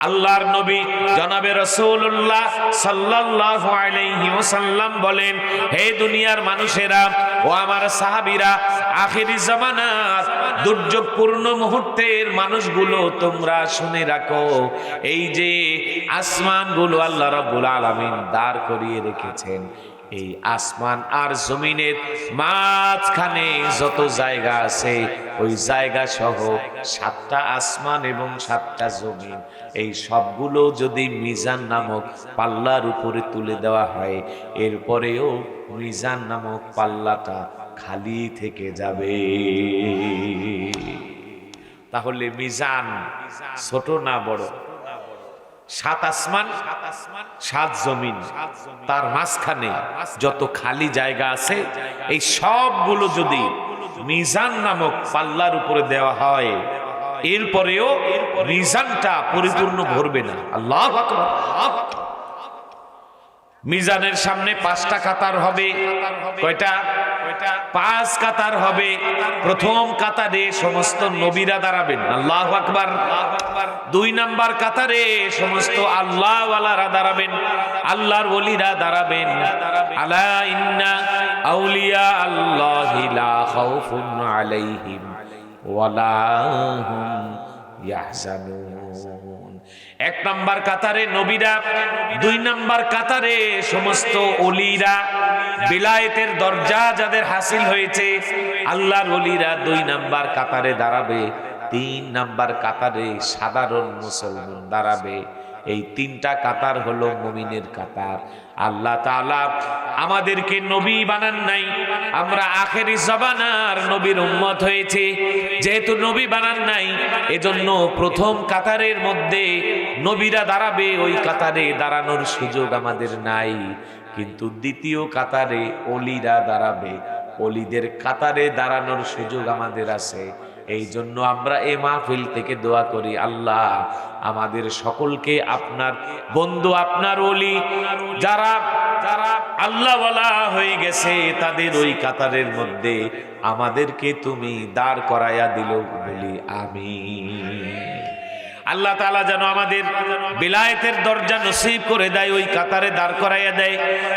আল্লাহর নবী জনাবে রাসূলুল্লাহ সাল্লাল্লাহু আলাইহি ওয়াসাল্লাম বলেন, হে দুনিয়ার মানুষেরা ও আমার সাহাবীরা, আখিরি জামানার দুর্যোগপূর্ণ মুহূর্তের মানুষগুলো তোমরা শুনে রাখো, এই যে আসমানগুলো আল্লাহ রাব্বুল আলামিন দাঁড় করিয়ে রেখেছেন, এই আসমান আর জমিনের মাঝখানে যত জায়গা আছে ওই জায়গা সহ 7টা আসমান এবং 7টা জমিন, এই সবগুলো যদি মিজান নামক পাল্লার উপরে তুলে দেওয়া হয়, এরপরেও মিজান নামক পাল্লাটা খালি থেকে যাবে। তাহলে মিজান ছোট না বড়? 7 আসমান 7 জমিন, তার মাঝখানে যত খালি জায়গা আছে এই সবগুলো যদি মিজান নামক পাল্লার উপরে দেওয়া হয়, এরপরেও মিজানটা পরিপূর্ণ ভরবে না। আল্লাহু আকবার। মিজানের সামনে 5টা কাতার হবে। কয়টা? 5 কাতার হবে। প্রথম কাতারে সমস্ত নবীরা দাঁড়াবেন, আল্লাহু আকবার। 2 নাম্বার কাতারে সমস্ত আল্লাহওয়ালারা দাঁড়াবেন, আল্লাহর ওলিরা দাঁড়াবেন। আলা ইন্না আউলিয়া আল্লাহি লা খাউফুন আলাইহিম ওয়ালা হুম ইয়াহজানুন। 1 নাম্বার কাতারে নবীরা, 2 নাম্বার কাতারে সমস্ত ওলিরা, বিলায়েতের দরজা যাদের হাসিল হয়েছে আল্লাহর ওলিরা 2 নাম্বার কাতারে দাঁড়াবে। 3 নাম্বার কাতারে সাধারণ মুসলমান দাঁড়াবে। এই 3টা কাতার হলো মুমিনের কাতার। আল্লাহ তাআলা আমাদেরকে নবী বানান নাই, আমরা আখেরি জামানার নবীর উম্মত হয়েছে। যেহেতু নবী বানান নাই, এজন্য প্রথম কাতারের মধ্যে নবীরা দাঁড়াবে, ওই কাতারে দাঁড়ানোর সুযোগ আমাদের নাই। কিন্তু দ্বিতীয় কাতারে ওলিরা দাঁড়াবে, ওলিদের কাতারে দাঁড়ানোর সুযোগ আমাদের আছে। এই জন্য আমরা এই মাহফিল থেকে দোয়া করি, আল্লাহ আমাদের সকলকে আপনার বন্ধু, আপনার ওলি যারা যারা আল্লাহওয়ালা হয়ে গেছে তাদের ওই কাতারের মধ্যে আমাদেরকে তুমি দাঁড় করাইয়া দিল বলি আমিন। আল্লাহ তাআলা যেন আমাদের বিলায়েতের দরজা নসিব করে দেয়, ওই কাতারে দাঁড় করাইয়া দেয়।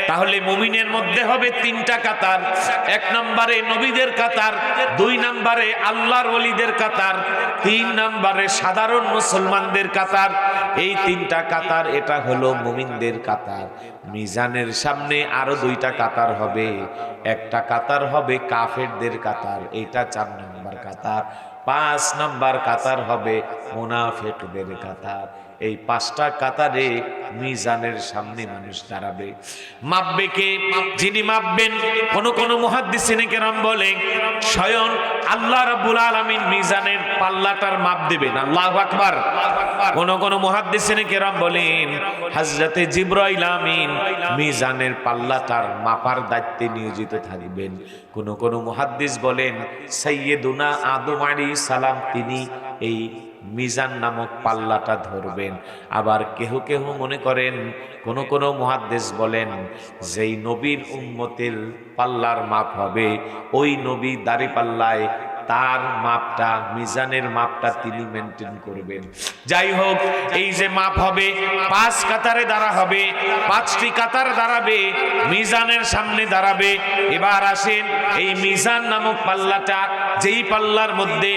তাহলে মুমিনের মধ্যে হবে 3টা কাতার। 1 নম্বরে নবীদের কাতার, 2 নম্বরে আল্লাহর ওলিদের কাতার, 3 নম্বরে সাধারণ মুসলমানদের কাতার। এই 3টা কাতার, এটা হলো মুমিনদের কাতার। মিজানের সামনে আরো 2টা কাতার হবে। একটা কাতার হবে কাফেরদের কাতার, এটা 4 নম্বর কাতার। 5 নাম্বার কাতার হবে মুনাফিকদের কাতার। এই 5টা কাতারে মিজানের সামনে মানুষ দাঁড়াবে। মাপবে কে? যিনি মাপবেন, কোন মুহাদ্দিসিনে কেরাম বলেন স্বয়ং আল্লাহ রাব্বুল আলামিন মিজানের পাল্লাটার মাপ দিবেন, আল্লাহু আকবার। কোন মুহাদ্দিসিনে কেরাম বলেন হযরতে জিবরাইল আমিন মিজানের পাল্লাটার মাপার দায়িত্বে নিয়োজিত থাকবেন। কোন মুহাদ্দিস বলেন সাইয়্যিদুনা আদম আলাইহিস সালাম তিনি এই মিজান নামক পাল্লাটা ধরবেন। আবার কেহ মনে করেন, কোন মুহাদ্দিস বলেন যেই নবীর উম্মতের পাল্লার মাপ হবে, ওই নবী দাড়ি পাল্লায় তার মাপটা, মিজানের মাপটা তিনি মেনটেন করবেন। যাই হোক, এই যে মাপ হবে, 5 কাতারে দাঁড়া হবে, 5টি কাতার দাঁড়াবে, মিজানের সামনে দাঁড়াবে। এবার আসেন, এই মিজান নামক পাল্লাটা, যেই পাল্লার মধ্যে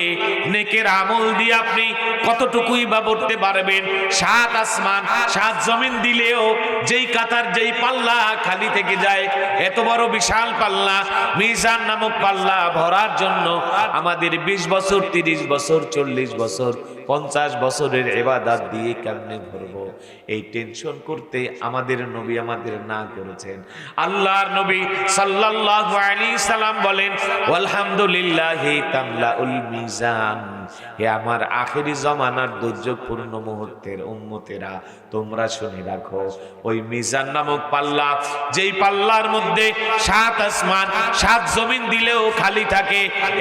নেকের আমল দিয়ে আপনি কতটুকুই বা ভরতে পারবেন, 7 আসমান 7 জমিন দিলেও যেই কাতার, যেই পাল্লা খালি থেকে যায়, এত বড় বিশাল পাল্লা, মিজান নামক পাল্লা ভরার জন্য আমাদের 20 বছর, 30 বছর, 40 বছর, 50 বছরের ইবাদত দিয়ে কেমনে ভরবো, এই টেনশন করতে আমাদের নবী আমাদের না করেছেন। আল্লাহর নবী সাল্লাল্লাহু আলাইহি সাল্লাম বলেন আলহামদুলিল্লাহি তামলাউল মিজান। হে আমার আখেরি জামানার দুর্যোগপূর্ণ মুহূর্তের উম্মতেরা, তোমরা শুনে রাখো, ওই মিজান নামক পাল্লা, যেই পাল্লার মধ্যে 7 আসমান 7 জমিন দিলেও খালি থাকে,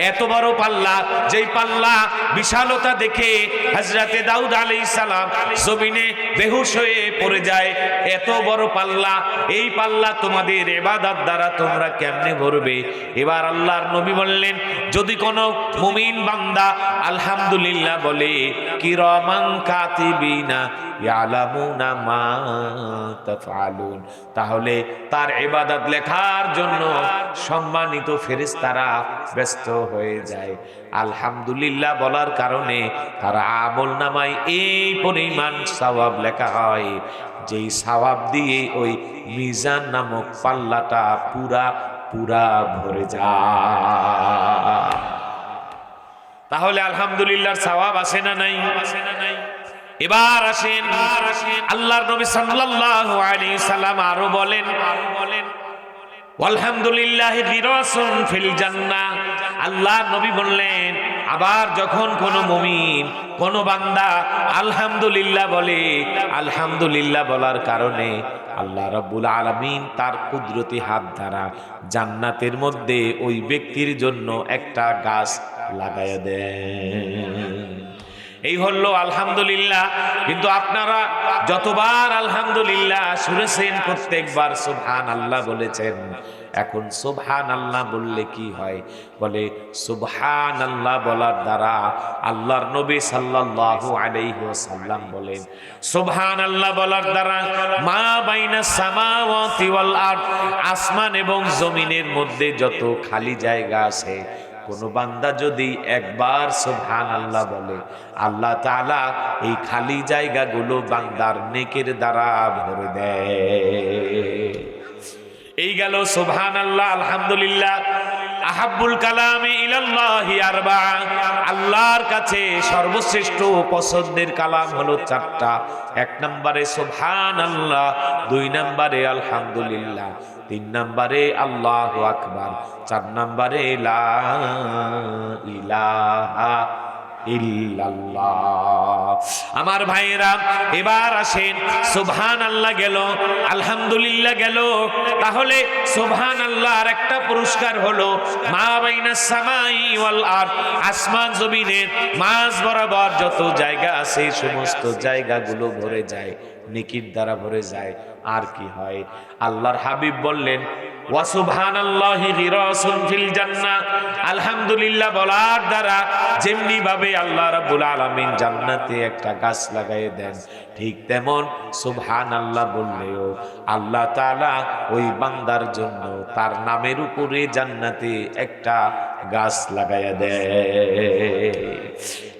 এত বড় পাল্লা, যেই পাল্লা বিশালতা দেখে হযরতে দাউদ আলাইহিস সালাম জমিনে বেহুশ হয়ে পড়ে যায়, এত বড় পাল্লা, এই পাল্লা তোমাদের ইবাদত দ্বারা তোমরা কেমনে ভরবে? এবার আল্লাহর নবী বললেন, যদি কোনো মুমিন বান্দা আলহামদুলিল্লাহ বলে, কিরামান কাতিবিনা ইয়ালামুনা মা তাফআলুন, তাহলে তার ইবাদত লেখার জন্য সম্মানিত ফেরেশতারা ব্যস্ত হয়ে যায়। আলহামদুলিল্লাহ বলার কারণে তার আমলনামায় এই পরিমাণ সওয়াব লেখা হয়, যেই সওয়াব দিয়ে ওই মিজান নামক পাল্লাটা পুরা পুরা ভরে যায়। তাহলে আলহামদুলিল্লাহর সওয়াব আছে না নাই? এবার আসেন আল্লাহর নবী সাল্লাল্লাহু আলাইহি সাল্লাম আরো বলেন, আলহামদুলিল্লাহি গিরাসুন ফিল জান্নাহ। আল্লাহ নবী বললেন, আবার যখন কোন মুমিন কোন বান্দা আলহামদুলিল্লাহ বলে, আলহামদুলিল্লাহ বলার কারণে আল্লাহ রাব্বুল আলামিন তার কুদরতি হাত দ্বারা জান্নাতের মধ্যে ওই ব্যক্তির জন্য একটা গাছ লাগায়া দেন। এই হলো আলহামদুলিল্লাহ। কিন্তু আপনারা যতবার আলহামদুলিল্লাহ শুনেছেন, প্রত্যেকবার সুবহানাল্লাহ বলেছেন। এখন সুবহানাল্লাহ বললে কি হয়? বলে সুবহানাল্লাহ বলার দ্বারা আল্লাহর নবী সাল্লাল্লাহু আলাইহি ওয়াসাল্লাম বলেন, সুবহানাল্লাহ বলার দ্বারা মা বাইনাস সামাওয়াতি ওয়াল আরদ, আসমান এবং জমিনের মধ্যে যত খালি জায়গা আছে, কোন বান্দা যদি একবার সুবহানাল্লাহ বলে, আল্লাহ তাআলা এই খালি জায়গাগুলো বান্দার নেকের দ্বারা ভরে দেয়। এই গেল সুবহানাল্লাহ আলহামদুলিল্লাহ। আহাব্বুল কালামি ইলাল্লাহি আরবা, আল্লাহর কাছে সর্বশ্রেষ্ঠ পছন্দের কালাম হলো চারটা। এক নম্বরে সুবহানাল্লাহ, দুই নম্বরে আলহামদুলিল্লাহ, তিন নম্বরে আল্লাহু আকবার, চার নম্বরে লা ইলাহা ইল্লাল্লাহ। আমার ভাইরা, এবার আসেন সুবহানাল্লাহ গেল, আলহামদুলিল্লাহ গেল, তাহলে সুবহানাল্লাহর একটা পুরস্কার হলো মা বাইনাস সামাই ওয়াল আরদ, আসমান জমিনের মাঝ বরাবর যত জায়গা আছে সমস্ত জায়গাগুলো ভরে যায়, নেকির দ্বারা ভরে যায়। আর কি হয়? আল্লাহর হাবিব বললেন, ওয়া সুবহানাল্লাহি গিরাসুন ফিল জান্নাহ, আলহামদুলিল্লাহ বলার দ্বারা যেমনি ভাবে আল্লাহ রাব্বুল আলামিন জান্নাতে একটা গাছ লাগায় দেন, ঠিক তেমন সুবহানাল্লাহ বললেও আল্লাহ তাআলা ওই বান্দার জন্য তার নামের উপরে জান্নাতে একটা গাছ লাগায়া দেয়।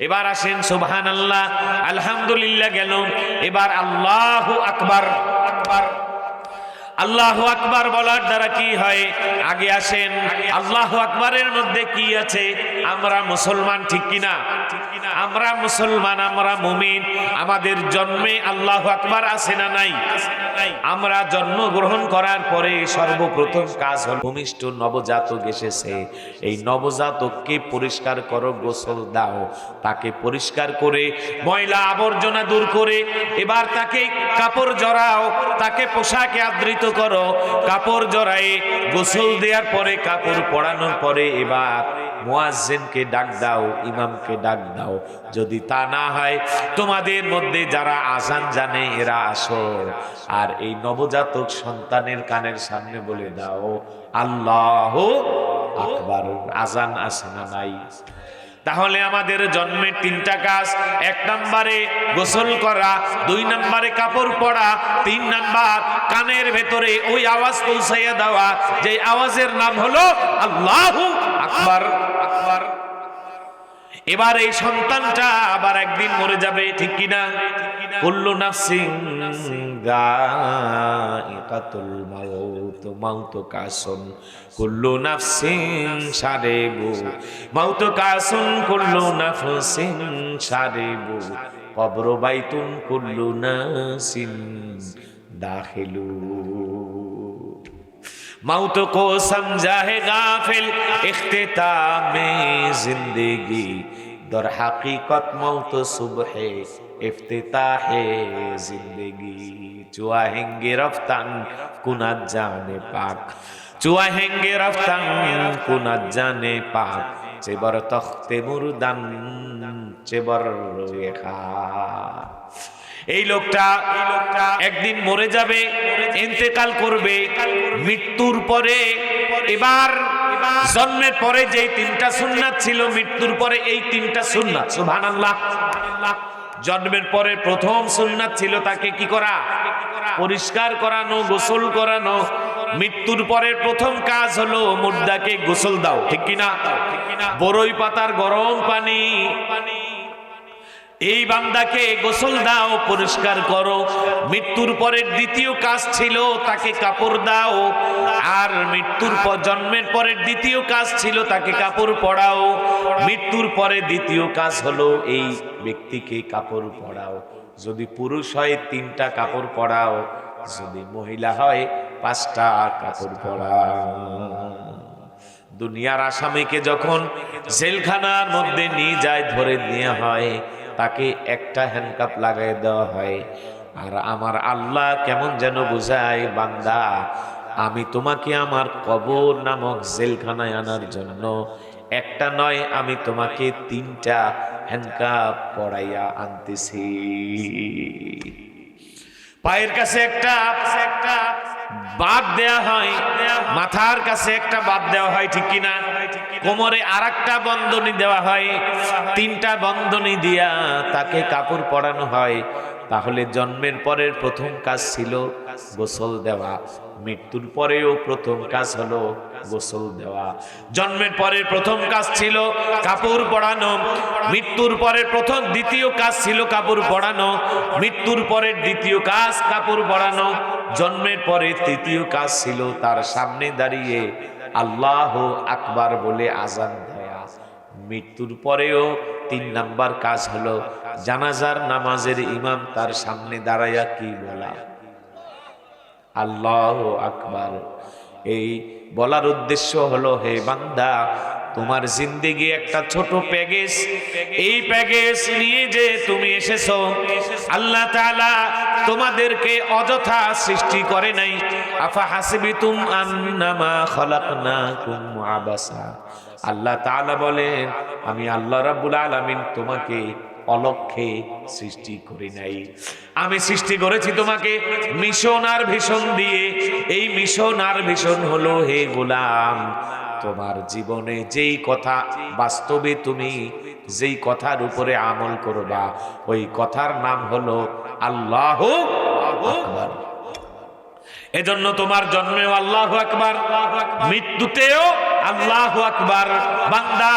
এবার আসেন সুবহানাল্লাহ আলহামদুলিল্লাহ গেল, এবার আল্লাহু আকবার। আল্লাহু আকবার বলার দ্বারা কি হয়? আগে আসেন আল্লাহু আকবারের মধ্যে কি আছে? আমরা মুসলমান, ঠিক কিনা? আমরা মুসলমান, আমরা মুমিন। আমাদের জন্মে আল্লাহু আকবার আছে না নাই? আমরা জন্মগ্রহণ করার পরে সর্বপ্রথম কাজ হল, ভূমিষ্ঠ নবজাতক এসেছে, এই নবজাতককে পরিষ্কার করো, গোসল দাও, তাকে পরিষ্কার করে ময়লা আবর্জনা দূর করে এবার তাকে কাপড় জড়াও, তাকে পোশাকে আবৃত করো, কাপড় জড়ায়ে গোসল দেওয়ার পরে, কাপড় পরানোর পরে এবার মুয়াজ্জিনকে ডাক দাও, ইমামকে ডাক দাও। যদি তা না হয়, তোমাদের মধ্যে যারা আজান জানে এরা আসো, আর এই নবজাতক সন্তানের কানের সামনে বলে দাও আল্লাহু আকবার। আজান আছে না নাই? তাহলে আমাদের জন্মের তিনটা কাজ, এক নম্বরে গোসল করা, দুই নম্বরে কাপড় পরা, তিন নম্বর কানের ভেতরে ওই আওয়াজ পৌঁছাইয়া দেওয়া যে আওয়াজের নাম হলো আল্লাহু আকবার। এবার এই সন্তানটা আবার একদিন মরে যাবে, ঠিক কিনা? কুল্লু নাফসিন যায়িকাতুল মাউত, মাউত কাসুন কুল্লু নাফসিন শারিবু, মাউত কাসুন কুল্লু নাফসিন শারিবু, কবর বাইতুন কুল্লু নাসিন দাখিলু। मौत को समझा है गाफिल इख्तितामे जिंदगी, दर हकीकत मौत सुबह इफ्तिताहे जिंदगी। चुआहेंगे रफ्तान कुनात जाने पाक, चुआहेंगे रफ्तान कुनात जाने पाक, चेबर तख्ते मुर्दान चेबर रेखा। এই লোকটা একদিন মরে যাবে, ইন্তেকাল করবে। মৃত্যুর পরে এবার জন্মের পরে যেই তিনটা সুন্নাত ছিল, মৃত্যুর পরে এই তিনটা সুন্নাত। সুবহানাল্লাহ। জন্মের পরে প্রথম সুন্নাত ছিল তাকে কি করা? পরিষ্কার করানো, গোসল করানো। মৃত্যুর পরে প্রথম কাজ হলো মুর্দাকে গোসল দাও, ঠিক কিনা? বরই পাতার গরম পানি, এই বান্দাকে গোসল দাও, পরিষ্কার করো। মৃত্যুর পরের দ্বিতীয় কাজ ছিল তাকে কাপড় দাও। আর মৃত্যুর পর, জন্মের পরের দ্বিতীয় কাজ ছিল তাকে কাপড় পরাও। মৃত্যুর পরে দ্বিতীয় কাজ হলো এই ব্যক্তিকে কাপড় পরাও। যদি পুরুষ হয় 3টা কাপড় পরাও, যদি মহিলা হয় 5টা কাপড় পরাও। দুনিয়ার আসামিকে যখন জেলখানার মধ্যে নিয়ে যায়, ধরে নিয়ে হয়, তাকে একটা হ্যান্ডকাপ লাগাই দেওয়া হয়। আর আমার আল্লাহ কেমন যেন বুঝায়, বান্দা আমি তোমাকে আমার কবর নামক জেলখানায় আনার জন্য একটা নয়, আমি তোমাকে 3টা হ্যান্ডকাপ পরাইয়া আনতেছি। পায়ের কাছে একটা বাদ দেয়া হয়, মাথার কাছে একটা বাদ দেওয়া হয়, ঠিক কিনা? কোমরে আরেকটা বন্ধনী দেওয়া হয়, 3টা বন্ধনী দিয়া তাকে কাপড় পরানো হয়। তাহলে জন্মের পরের প্রথম কাজ ছিল গোসল দেওয়া, মৃত্যুর পরেও প্রথম কাজ হলো গোসল দেওয়া। জন্মের পরের প্রথম কাজ ছিল কাপড় পরানো, মৃত্যুর পরের দ্বিতীয় কাজ ছিল কাপড় পরানো, মৃত্যুর পরের দ্বিতীয় কাজ কাপড় পরানো। জন্মের পরে তৃতীয় কাজ ছিল তার সামনে দাঁড়িয়ে আল্লাহু আকবার বলে আজান দেয়া। মৃত্যুর পরেও 3 নাম্বার কাজ হলো জানাজার নামাজের ইমাম তার সামনে দাঁড়াইয়া কি বলা? আল্লাহু আকবার। এই বলার উদ্দেশ্য হলো, হে বান্দা, তোমার জিন্দেগি একটা ছোট প্যাকেজ। এই প্যাকেজ নিয়ে যে তুমি এসেছো, আল্লাহ তাআলা তোমাদেরকে অযথা সৃষ্টি করে নাই। আফা হাসিবিতুম আন্নামা খালাকনাকুম আবাসা। আল্লাহ তাআলা বলেন, আমি আল্লাহ রাব্বুল আলামিন তোমাকে অলক্ষে সৃষ্টি করি নাই। আমি সৃষ্টি করেছি তোমাকে মিশন আর ভিশন দিয়ে। এই মিশন আর ভিশন হলো, হে গোলাম, তোমার জীবনে যেই কথা বাস্তবে তুমি যেই কথার উপরে আমল করবা, ওই কথার নাম হলো আল্লাহু আকবার। এজন্য তোমার জন্মেও আল্লাহু আকবার, মৃত্যুতেও আল্লাহু আকবার। বান্দা,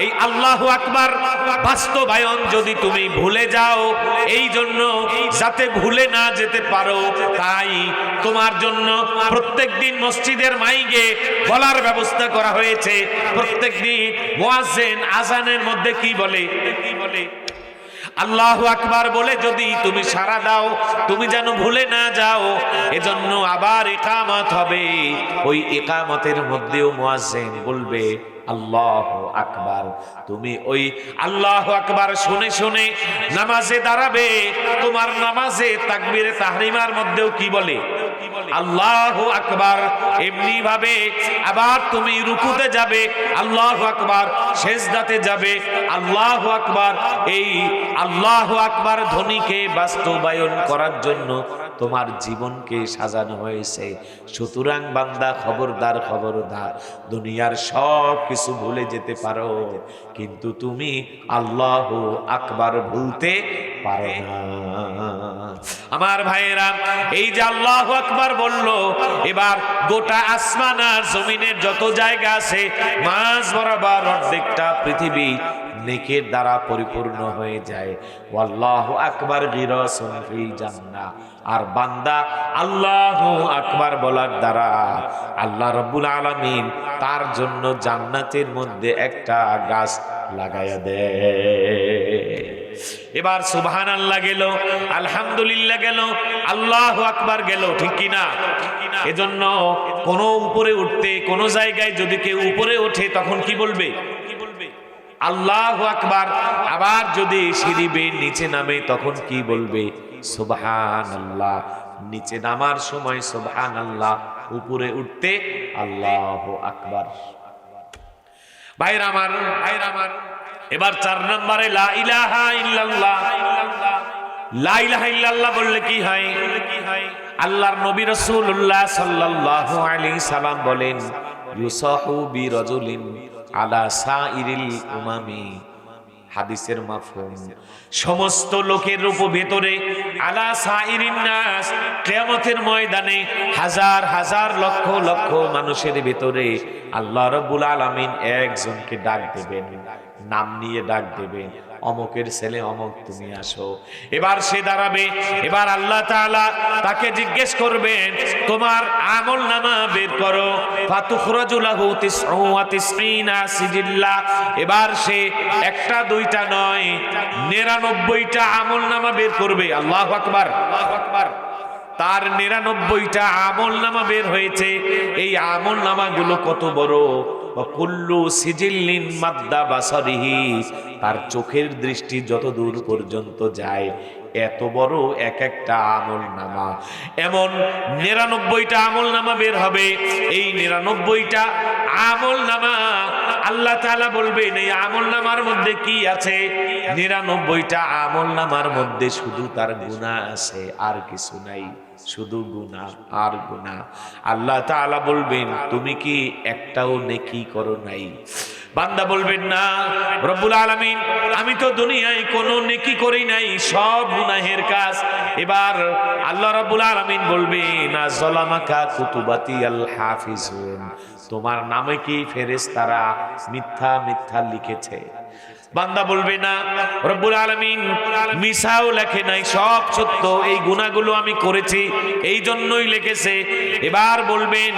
এই আল্লাহু আকবার বাস্তবায়ন যদি তুমি ভুলে যাও, এই জন্য যাতে ভুলে না যেতে পারো, তাই তোমার জন্য প্রত্যেকদিন মসজিদের মাইকে বলার ব্যবস্থা করা হয়েছে। প্রত্যেকদিন মুয়াজ্জিন আযানের মধ্যে কি বলে? আল্লাহু আকবার বলে যদি তুমি সাড়া দাও, তুমি যেন ভুলে না যাও। এজন্য আবার ইকামত হবে, ওই ইকামতের মধ্যেও মুয়াজ্জিন বলবে আল্লাহু আকবার। তুমি ওই আল্লাহু আকবার শুনে শুনে নামাজে দাঁড়াবে। তোমার নামাজে তাকবীরে তাহরিমার মধ্যেও কি বলে? আল্লাহু আকবার। এমনি ভাবে আবার তুমি রুকুতে যাবে, আল্লাহু আকবার, সেজদাতে যাবে, আল্লাহু আকবার। এই আল্লাহু আকবার ধ্বনিকে বাস্তবায়ন করার জন্য তোমার জীবনকে সাজানো হয়েছে। সুতরাং বান্দা, খবরদার খবরদার, দুনিয়ার সব কিছু ভুলে যেতে পারো, কিন্তু তুমি আল্লাহু আকবার ভুলতে পারো না। আমার ভাইয়েরা, এই যে আল্লাহু আকবার বললো, এবার গোটা আসমান আর জমিনের যত জায়গা আছে, মাঝ বরাবর অর্ধেকটা পৃথিবী নেকের দ্বারা পরিপূর্ণ হয়ে যায়। আল্লাহু আকবার গিরাসুন ফিল জান্নাহ। আর বান্দা আল্লাহু আকবার বলার দ্বারা আল্লাহ রাব্বুল আলামিন তার জন্য জান্নাতের মধ্যে একটা গাছ লাগায়া দেয়। এবার সুবহানাল্লাহ গেল, আলহামদুলিল্লাহ গেল, আল্লাহু আকবার গেল, ঠিক কিনা? এজন্য কোন উপরে উঠতে, কোন জায়গায় যদি কেউ উপরে ওঠে, তখন কি বলবে? আল্লাহু আকবার। আবার যদি সিঁড়ি বেয়ে নিচে নামে, তখন কি বলবে? সুবহানাল্লাহ। নিচে নামার সময় সুবহানাল্লাহ, উপরে উঠতে আল্লাহু আকবার। ভাইরা আমার, এবার 4 নম্বরে লা ইলাহা ইল্লাল্লাহ। লা ইলাহা ইল্লাল্লাহ বললে কি হয়? আল্লাহর নবী রাসূলুল্লাহ সাল্লাল্লাহু আলাইহি সাল্লাম বলেন, ইউসাহু বিরাজুলিন আলা সাইরিল উমামি। হাদিসের মাফহুম, সমস্ত লোকের ভেতরে আলা সাইরিন নাস, কিয়ামতের ময়দানে হাজার হাজার লক্ষ লক্ষ মানুষের ভেতরে আল্লাহ রাব্বুল আলামিন একজনকে ডাক দেবেন, নাম নিয়ে ডাক দেবেন, অমুকের ছেলে অমুক তুমি আসো। এবার সে দাঁড়াবে, এবার আল্লাহ তাআলা তাকে জিজ্ঞেস করবেন তোমার আমল নামা বের করো। ফাতুখরাজু লাহু 99 সিজিল্লা। এবার সে একটা দুইটা নয় 99টা আমল নামা বের করবে। আল্লাহু আকবার, আল্লাহু আকবার। তার 99টা আমল নামা বের হয়েছে। এই আমল নামাগুলো কত বড়! কুল্লু সিজিল্লিন মাদ্দা বাসারিহি, তার চোখের দৃষ্টি যত দূর পর্যন্ত যায় এত বড় এক একটা আমল নামা। এমন 99টা আমল নামা বের হবে। এই 99টা আমল নামা আল্লাহ তাআলা বলবেন এই আমল নামার মধ্যে কি আছে? 99টা আমল নামার মধ্যে শুধু তার গুনাহ আছে, আর কিছু নাই, শুধু গুনাহ আর গুনাহ। আল্লাহ তাআলা বলবেন তুমি কি একটাও নেকি করো নাই? বান্দা বলবেন না রব্বুল আলামিন, আমি তো দুনিয়ায় কোনো নেকি করি নাই, সব গুনাহের কাজ। এবার আল্লাহ রাব্বুল আলামিন বলবেন না যালামাকা কুতুবাতি আল হাফিজুন, তোমার নামে কি ফেরেশতারা মিথ্যা মিথ্যা লিখেছে? বান্দা বলবে না রব্বুল আলামিন মিছাও লেখে নাই, সব সত্য, এই গুনাহগুলো আমি করেছি এই জন্যই লিখেছে। এবার বলবেন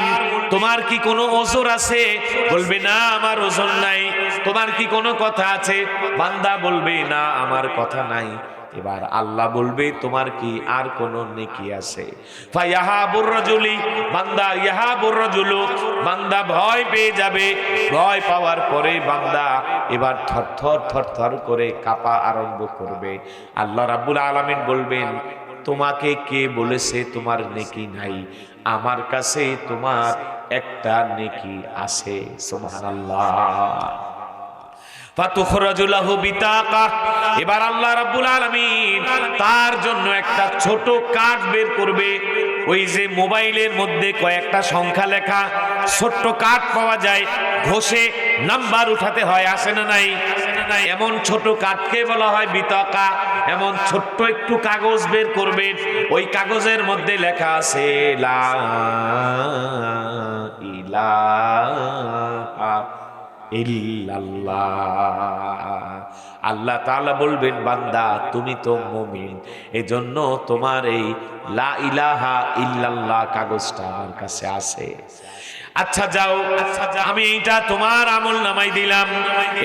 তোমার কি কোনো ওজর আছে? বলবে না আমার ওজর নাই। তোমার কি কোনো কথা আছে? বান্দা বলবে না আমার কথা নাই। এবার আল্লাহ বলবে তোমার কি আর কোনো নেকি আছে? ফায়াহাবুর রাজুলি, বান্দা ইয়াহাবুর রাজুলু, বান্দা ভয় পেয়ে যাবে। ভয় পাওয়ার পরে বান্দা এবার থরথর থরথর করে কাঁপা আরম্ভ করবে। আল্লাহ রাব্বুল আলামিন বলবেন তোমাকে কে বলেছে তোমার নেকি নাই? আমার কাছে তোমার একটা নেকি আছে। সুবহানাল্লাহ। ফাতুখরাজু লাহু বিতাকা, এবার আল্লাহ রাব্বুল আলামিন তার জন্য একটা ছোট কার্ড বের করবে। ওই যে মোবাইলের মধ্যে কয়েকটা সংখ্যা লেখা ছোট্ট কার্ড পাওয়া যায়, ঘষে নাম্বার উঠাতে হয়, আসে না নাই? এমন ছোট কার্ডকে বলা হয় বিতাকা। এমন ছোট্ট একটু কাগজ বের করবেন, ওই কাগজের মধ্যে লেখা আছে লা ইলাহা ইল্লাল্লাহ। আল্লাহ তাআলা বলবেন বান্দা তুমি তো মুমিন, এজন্য তোমার এই লা ইলাহা ইল্লাল্লাহ কাগজটা আমার কাছে আছে। আচ্ছা যাও, আমি এইটা তোমার আমল নামাই দিলাম।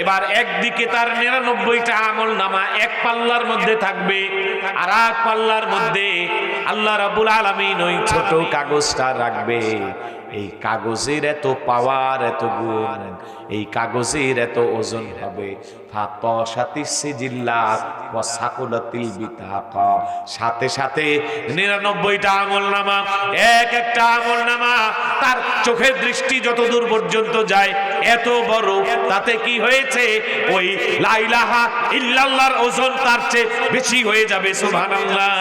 এবার একদিকে তার 99টা আমল নামা এক পাল্লার মধ্যে থাকবে, আর এক পাল্লার মধ্যে আল্লাহ রাব্বুল আলামিন ওই ছোট কাগজটা রাখবে। এই কাগজের এত পাওয়ার, এত গুণ, এই কাগজের এত ওজন হবে। সাথে সাথে 99টা আমল নামা, এক একটা আমল নামা তার চোখের দৃষ্টি যত দূর পর্যন্ত যায় এত বড়। তাতে কি হয়েছে? ওই লা ইলাহা ইল্লাল্লাহর ওজন তার চেয়ে বেশি হয়ে যাবে। সুবহানাল্লাহ।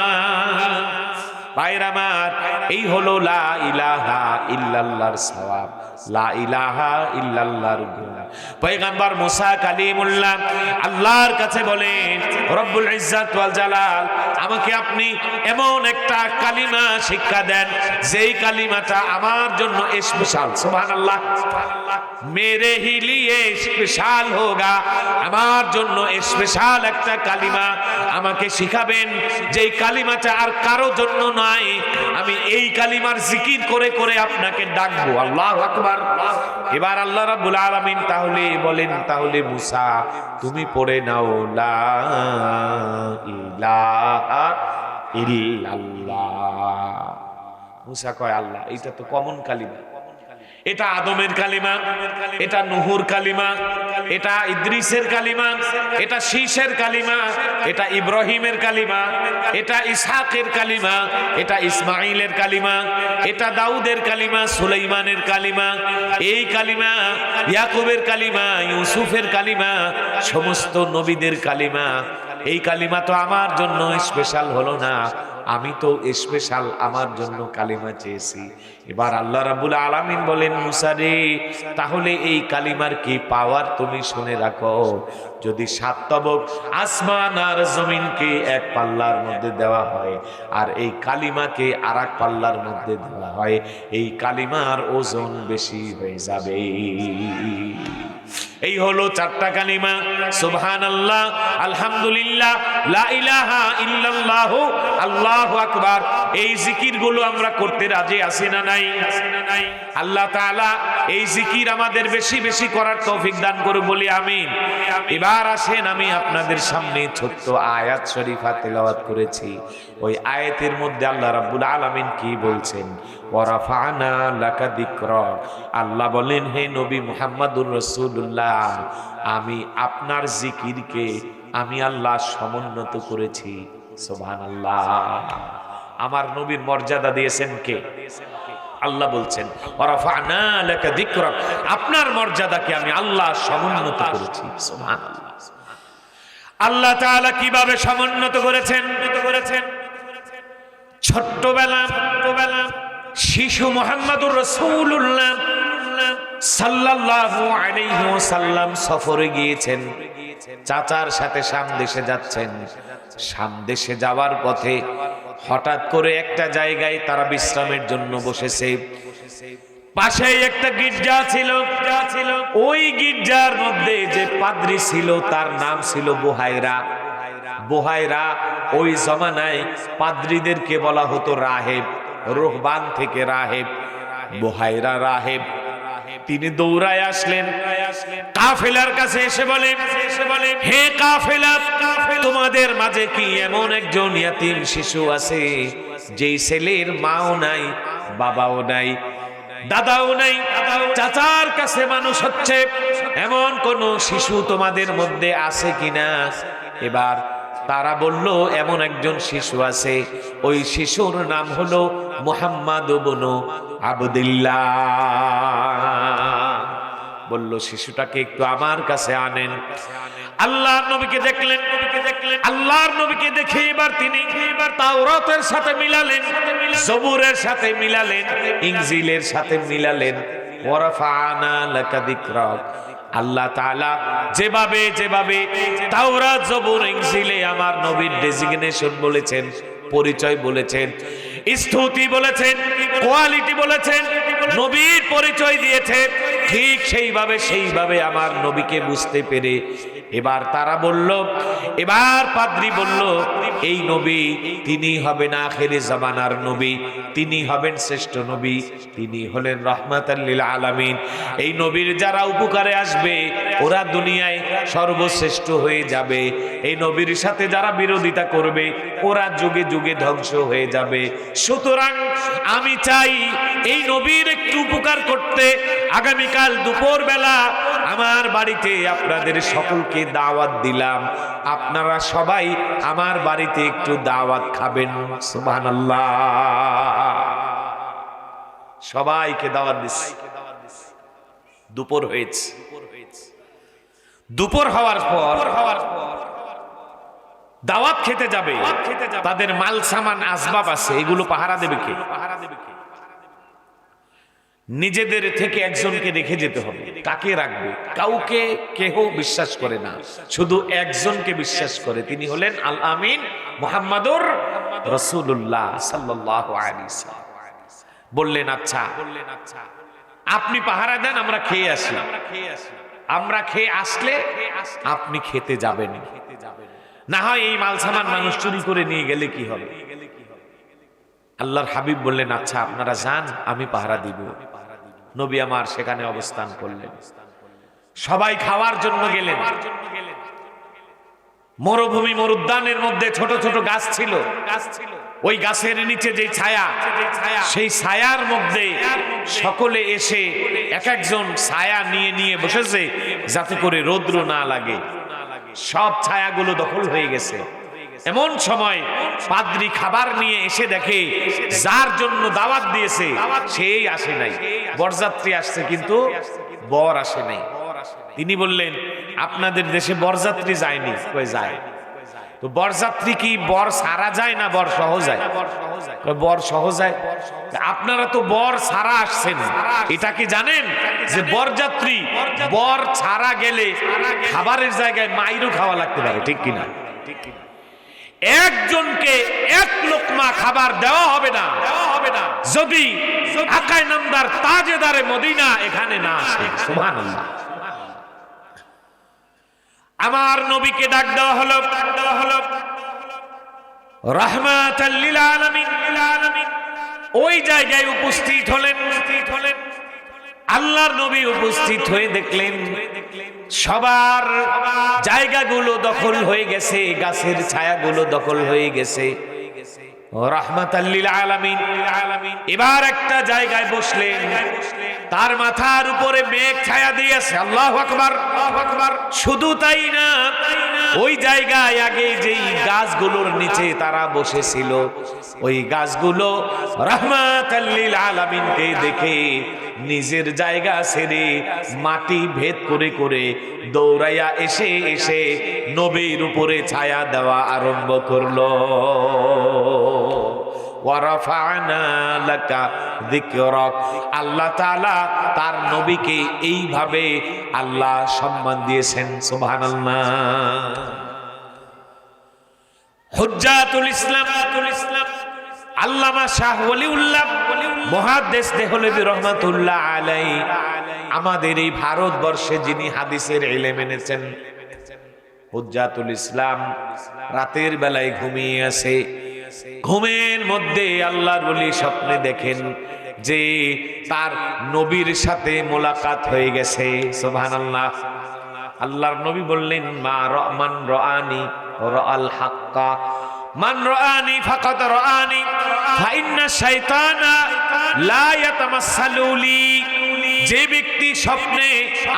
ভাইরা আমার, এই হলো লা ইলাহা ইল্লাল্লাহর সওয়াব, লা ইলাহা ইল্লাল্লাহর গুণ। পয়গম্বর মুসা কালিমুল্লাহ আল্লাহর কাছে বলেন রব্বুল ইজ্জত ওয়াল জালাল, আমাকে আপনি এমন একটা কালিমা শিক্ষা দেন যেই কালিমাটা আমার জন্য স্পেশাল। সুবহানাল্লাহ। মেরে হি লিয়ে স্পেশাল হোগা, আমার জন্য স্পেশাল একটা কালিমা আমাকে শিখাবেন, যেই কালিমাটা আর কারো জন্য নয়। আমি এই কালিমার জিকির করে করে আপনাকে ডাকবো। আল্লাহু আকবার। এবার আল্লাহ রাব্বুল আলামিন তাহলে বলেন, তাহলে মুসা তুমি পড়ে নাও লা ইলাহা ইল্লাল্লাহ। মুসা কয় আল্লাহ এটা তো কমন কালিমা, এটা আদমের কালিমা, এটা নূহুর কালিমা, এটা ইদ্রিসের কালিমা, এটা শীষের কালিমা, এটা ইব্রাহিমের কালিমা, এটা ইসহাকের কালিমা, এটা ইসমাইলের কালিমা, এটা দাউদের কালিমা, সুলাইমানের কালিমা, এই কালিমা ইয়াকুবের কালিমা, ইউসুফের কালিমা, সমস্ত নবীদের কালিমা। এই কালিমা তো আমার জন্য স্পেশাল হলো না, আমি তো স্পেশাল আমার জন্য কালিমা চেয়েছি। এবার আল্লাহ রাব্বুল আলামিন বলেন, মুসা রে, তাহলে এই কালিমার কি পাওয়ার তুমি শুনে রাখো। যদি 7 তবক আসমান আর জমিনকে এক পাল্লার মধ্যে দেওয়া হয় আর এই কালিমাকে আরেক পাল্লার মধ্যে দেওয়া হয়, এই কালিমার ওজন বেশি হয়ে যাবে। এই হলো 4টা কালিমা, সুবহানাল্লাহ, আলহামদুলিল্লাহ, লা ইলাহা ইল্লাল্লাহু, আল্লাহু আকবার। এই জিকিরগুলো আমরা করতে রাজি আছি না নাই? আল্লাহ তাআলা এই জিকির আমাদের বেশি বেশি করার তৌফিক দান করুন, বলি আমিন। এবার আসেন, আমি আপনাদের সামনে ছোট্ট আয়াত শরীফা তেলাওয়াত করেছি। ওই আয়াতের মধ্যে আল্লাহ রাব্বুল আলামিন কি বলছেন? ওয়ারাফা'না লাকা যিকরাক। আল্লাহ বলেন, হে নবী মুহাম্মদুর রাসূলুল্লাহ, আমি আপনার জিকিরকে আমি আল্লাহ সমুন্নত করেছি। সুবহানাল্লাহ। আমার নবীর মর্যাদা দিয়েছেন কে? আল্লাহ বলছেন, ওয়ারাফা'না লাকা যিকরাক, আপনার মর্যাদাকে আমি আল্লাহ সমুন্নত করেছি। সুবহানাল্লাহ। আল্লাহ তাআলা কিভাবে সমুন্নত করেছেন? ছোট্টবেলা শিশু মুহাম্মদুর রাসূলুল্লাহ সাল্লাল্লাহু আলাইহি ওয়াসাল্লাম সফরে গিয়েছেন, চাচার সাথে শাম দেশে যাচ্ছেন। শাম দেশে যাওয়ার পথে হঠাৎ করে একটা জায়গায় তারা বিশ্রামের জন্য বসেছে। পাশেই একটা গির্জা ছিল, ওই গির্জার মধ্যে যে পাদ্রী ছিল তার নাম ছিল বুহাইরা। বুহাইরা ওই জমানায় পাদ্রীদেরকে বলা হতো রাহেব, রুহবান থেকে রাহেব। বুহাইরা রাহেব, তিনি দৌড়ায় আসলেন কাফেলার কাছে, এসে বলেন, হে কাফেলা, তোমাদের মাঝে কি এমন একজন ইয়াতীম শিশু আছে যেই ছেলের মাও নাই, বাবাও নাই, দাদাও নাই, চাচার কাছে মানুষ হচ্ছে, এমন কোন শিশু তোমাদের মধ্যে আছে কিনা? এবার তারা বলল, এমন একজন শিশু আছে, ওই শিশুর নাম হলো মুহাম্মদ ইবনে আবদুল্লাহ। বলল, শিশুটাকে একটু আমার কাছে আনেন। আল্লাহর নবীকে দেখলেন, আল্লাহর নবীকে দেখে এবার তিনি তাওরাতের সাথে মিলালেন, জবুরের সাথে মিলালেন, ইনজিলের সাথে মিলালেন। ওয়ারাফা'না লাকা যিকরাক। আল্লাহ তাআলা যেভাবে তাওরাত, জবুর, ইনজিলে আমার নবীর ডেজিগনেশন বলেছেন, পরিচয় বলেছেন, স্তুতি বলেছেন, কোয়ালিটি বলেছেন, নবীর পরিচয় দিয়েছেন, ঠিক সেইভাবে আমার নবীকে বুঝতে পেরে এবার তারা বলল, এবার পাদ্রী বলল, এই নবী তিনি হবেন আখিরে জামানার নবী, তিনি হবেন শ্রেষ্ঠ নবী, তিনি হলেন রাহমাতাল লিল আলামিন। এই নবীর যারা উপকারে আসবে ওরা দুনিয়ায় সর্বশ্রেষ্ঠ হয়ে যাবে, এই নবীর সাথে যারা বিরোধিতা করবে ওরা যুগে যুগে ধ্বংস হয়ে যাবে। সুতরাং আমি চাই এই নবীর একটু উপকার করতে আগামীকাল দুপুর বেলা আমার বাড়িতে আপনাদের সকলকে দাওয়াত দিলাম, আপনারা সবাই আমার বাড়িতে একটু দাওয়াত খাবেন। সুবহানাল্লাহ। সবাইকে দাওয়াত দিচ্ছি। দুপুর হয়েছে, দুপুর হওয়ার পর দাওয়াত খেতে যাবে, তাদের মাল সামান আসবাব আছে, এগুলো পাহারা দেবে কে? নিজেদের থেকে একজনকে রেখে যেতে হবে। কাকে রাখবে? কাউকে কেহ বিশ্বাস করে না, শুধু একজনকে বিশ্বাস করে, তিনি হলেন আল আমিন মুহাম্মাদুর রাসূলুল্লাহ সাল্লাল্লাহু আলাইহি ওয়াসাল্লাম। বললেন, আচ্ছা আপনি পাহারা দেন, আমরা খেয়ে আসি, আমরা খেয়ে আসলে আপনি খেতে যাবেন, না হয় এই মাল সামান মানুষ চুরি করে নিয়ে গেলে কি হবে? আল্লাহর হাবিব বললেন, আচ্ছা আপনারা যান, আমি পাহারা দিব। নবী আমার সেখানে অবস্থান করলেন, সবাই খাওয়ার জন্য গেলেন। মরুভূমি, মরুদ্যানের মধ্যে ছোট ছোট গাছ ছিল, ওই গাছের নিচে যে ছায়া, সেই ছায়ার মধ্যে সকলে এসে এক একজন ছায়া নিয়ে নিয়ে বসেছে যাতে করে রৌদ্র না লাগে। সব ছায়াগুলো দখল হয়ে গেছে। এমন সময় পাদ্রী খাবার নিয়ে এসে দেখে যার জন্য দাওয়াত দিয়েছে সেই আসে নাই, বরযাত্রী আসছে কিন্তু বর আসে নাই। তিনি বললেন, আপনাদের দেশে বরযাত্রী যায়নি? কই যায়। তো বরযাত্রী কি বর সারা যায় না বর সহ যায়? বর সহ যায়। আপনারা তো বর সারা আসছেন, এটা কি জানেন যে বরযাত্রী বর ছাড়া গেলে খাবারের জায়গায় মাইরও খাওয়া লাগতে পারে, ঠিক কিনা? একজনকে এক লোকমা খাবার দেওয়া হবে না যদি আকায়ে নামদার তাজেদারে মদিনা এখানে না আসে। সুবহানাল্লাহ। আমার নবীকে ডাক দেওয়া হলো রাহমাতাল লিল আলামিন। ওই জায়গায় উপস্থিত হলেন। আল্লাহর নবী উপস্থিত হয়ে দেখলেন সবার জায়গাগুলো দখল হয়ে গেছে, গাছের ছায়াগুলো দখল হয়ে গেছে। রাহমাতাল লিল আলামিন এবার একটা জায়গায় বসলেন, তার মাথার উপরে মেঘ ছায়া দিয়েছে। আল্লাহু আকবার। শুধু তাই না, ওই জায়গায় আগে যেই গাছগুলোর নিচে তারা বসেছিল ওই গাছগুলো রাহমাতাল লিল আলামিনকে দেখে নিজের জায়গা ছেড়ে মাটি ভেদ করে করে দৌড়াইয়া এসে নবীর উপরে ছায়া দেওয়া আরম্ভ করলো। ওয়ারাফা'না লাকা যিকরাক। আল্লাহ তাআলা তার নবীকে এইভাবে আল্লাহ সম্মান দিয়েছেন। সুবহানাল্লাহ। হুজ্জাতুল ইসলাম আল্লামা শাহ ওলিউল্লাহ মুহাদ্দিস দেহলভী রাহমাতুল্লাহ আলাইহি আমাদের এই ভারতবর্ষে যিনি হাদিসের ইলম এনেছেন, হুজ্জাতুল ইসলাম রাতের বেলায় ঘুমিয়ে আছে। ঘুমের মধ্যে আল্লাহর ওলি স্বপ্নে দেখেন যে তার নবীর সাথে মোলাকাত হয়ে গেছে। সুবহানাল্লাহ। আল্লাহর নবী বললেন মান রাআনি রাআল হাক্কা, মান রাআনি ফাকাদ রাআনি ফাইন্না শাইতানা লা ইয়াতামাসসালু লি। যে ব্যক্তি স্বপ্নে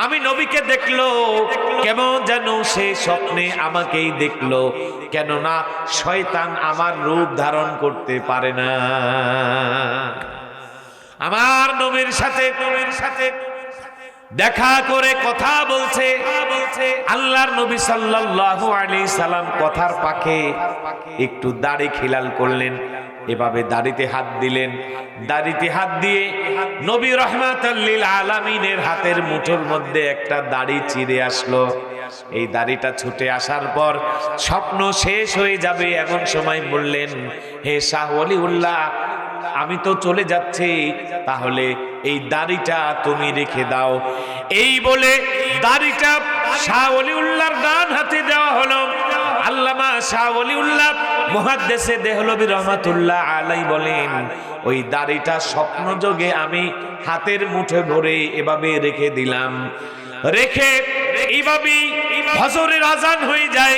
আমি নবীকে দেখলো কেমন যেন সে স্বপ্নে আমাকেই দেখলো, কেননা শয়তান আমার রূপ ধারণ করতে পারে না। আমার নবীর সাথে দেখা করে কথা বলছে। আল্লাহর নবী সাল্লাল্লাহু আলাইহি সাল্লাম কথার পাখে একটু দাড়ি খিলাল করলেন, এভাবে দাড়িতে হাত দিলেন। দাড়িতে হাত দিয়ে নবী রাহমাতাল লিল আলামিনের হাতের মুঠোর মধ্যে একটা দাড়ি চিরে আসলো। এই দাড়িটা ছুটে আসার পর স্বপ্ন শেষ হয়ে যাবে এমন সময় বললেন, হে শাহ ওলিউল্লাহ, আমি তো চলে যাচ্ছি, তাহলে এই দাড়িটা তুমি রেখে দাও। এই বলে দাড়িটা শাহ ওলিউল্লাহর ডান হাতে দেওয়া হলো। আল্লামা শাহ ওলিউল্লাহ মুহাদ্দিসে দেহলভী রাহমাতুল্লাহ আলাইহি বলেন, ওই দাড়িটা স্বপ্নযোগে আমি হাতের মুঠে ভরে এভাবে রেখে দিলাম। রেখে এইভাবেই ফজরের আজান হয়ে যায়।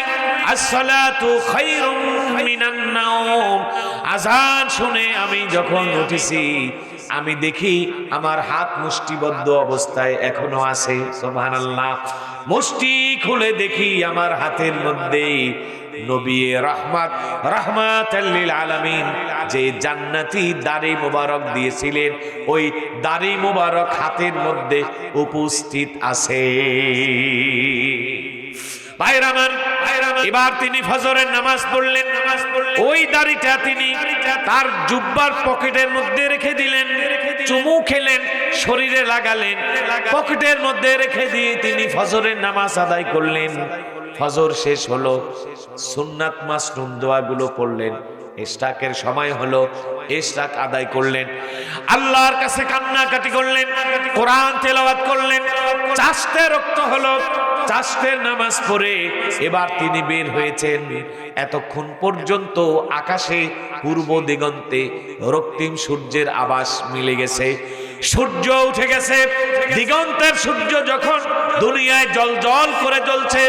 আসসালাতু খায়রুম মিনান নাওম। আজান শুনে আমি যখন উঠেছি আমি দেখি আমার হাত মুষ্টিবদ্ধ অবস্থায় এখনো আছে। সুবহানাল্লাহ। মুষ্টি খুলে দেখি আমার হাতের মধ্যে নবী রাহমাতাল লিল আলামিন যে জান্নাতি দাড়ি মোবারক দিয়েছিলেন ওই দাড়ি মোবারক হাতের মধ্যে উপস্থিত আছে। ভাইরামান, এবার তিনি ফজরের নামাজ পড়লেন। ওই দাড়িটা তিনি তার জুব্বার পকেটের মধ্যে রেখে দিলেন, চুমু খেলেন, শরীরে লাগালেন, পকেটের মধ্যে রেখে দিয়ে তিনি ফজরের নামাজ আদায় করলেন। ফজর শেষ হলো, সুন্নাত মাসনুন দোয়াগুলো পড়লেন, ইশরাকের সময় হলো, ইশরাক আদায় করলেন, আল্লাহর কাছে কান্নাকাটি করলেন, কোরআন তেলাওয়াত করলেন, চাষতে রক্ত হলো, চাষতের নামাজ পড়ে এবার তিনি বের হয়েছেন। এতক্ষণ পর্যন্ত আকাশে পূর্ব দিগন্তে রক্তিম সূর্যের আভাস মিলে গেছে, সূর্য উঠে গেছে। দিগন্তের সূর্য যখন দুনিয়ায় জল করে জ্বলছে,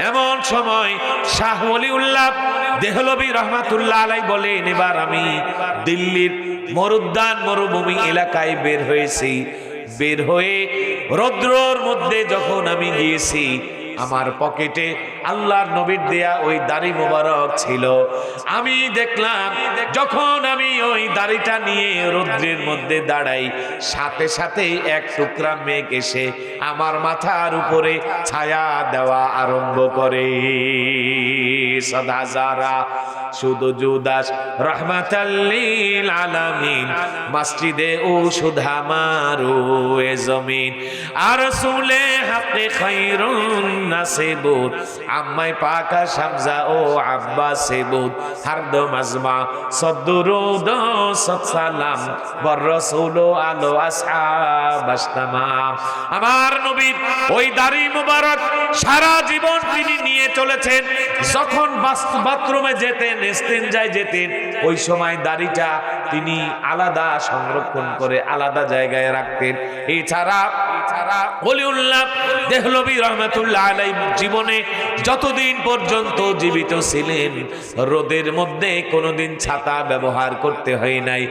এমন সময় শাহ ওলিউল্লাহ দেহলভী রাহমাতুল্লাহ আলাইহি বলেন, এবার আমি দিল্লির মরুদ্যান মরুভূমি এলাকায় বের হয়েছি। বের হয়ে রৌদ্রর মধ্যে যখন আমি গিয়েছি, আমার পকেটে আল্লাহর নবীর দেয়া ওই দাড়ি মোবারক ছিল। আমি দেখলাম যখন আমি ওই দাড়িটা নিয়ে রৌদ্রের মধ্যে দাঁড়াই, সাথে সাথে এক টুকরা মেঘ এসে আমার মাথার উপরে ছায়া দেওয়া আরম্ভ করে। সদাজারা শুধু জুদাস রহমাতাল লিল আলামিন, মসজিদে ও সুধা মারু এ জমিন, আর রাসূলে হকে খায়রুন নাসিবুত, আম্মাই পাকা শামজা ও আব্বাসে বুত, হারদ মাজমা সদরুদ সালাম বর রাসূল আলো আসহাব তামাম। আমার নবী ওই দাড়ি মোবারক সারা জীবন তিনি নিয়ে চলেছেন। যখন বাথরুমে যেতেন, ইস্তেনজায় যেতেন, ওই সময় দাড়িটা তিনি আলাদা সংরক্ষণ করে আলাদা জায়গায় রাখতেন। এছাড়া ওলিউল্লাহ দেহলভী রাহমাতুল্লাহ আলাইহি জীবনে যতদিন পর্যন্ত জীবিত ছিলেন, রোদের মধ্যে কোনোদিন ছাতা ব্যবহার করতে হয় নাই।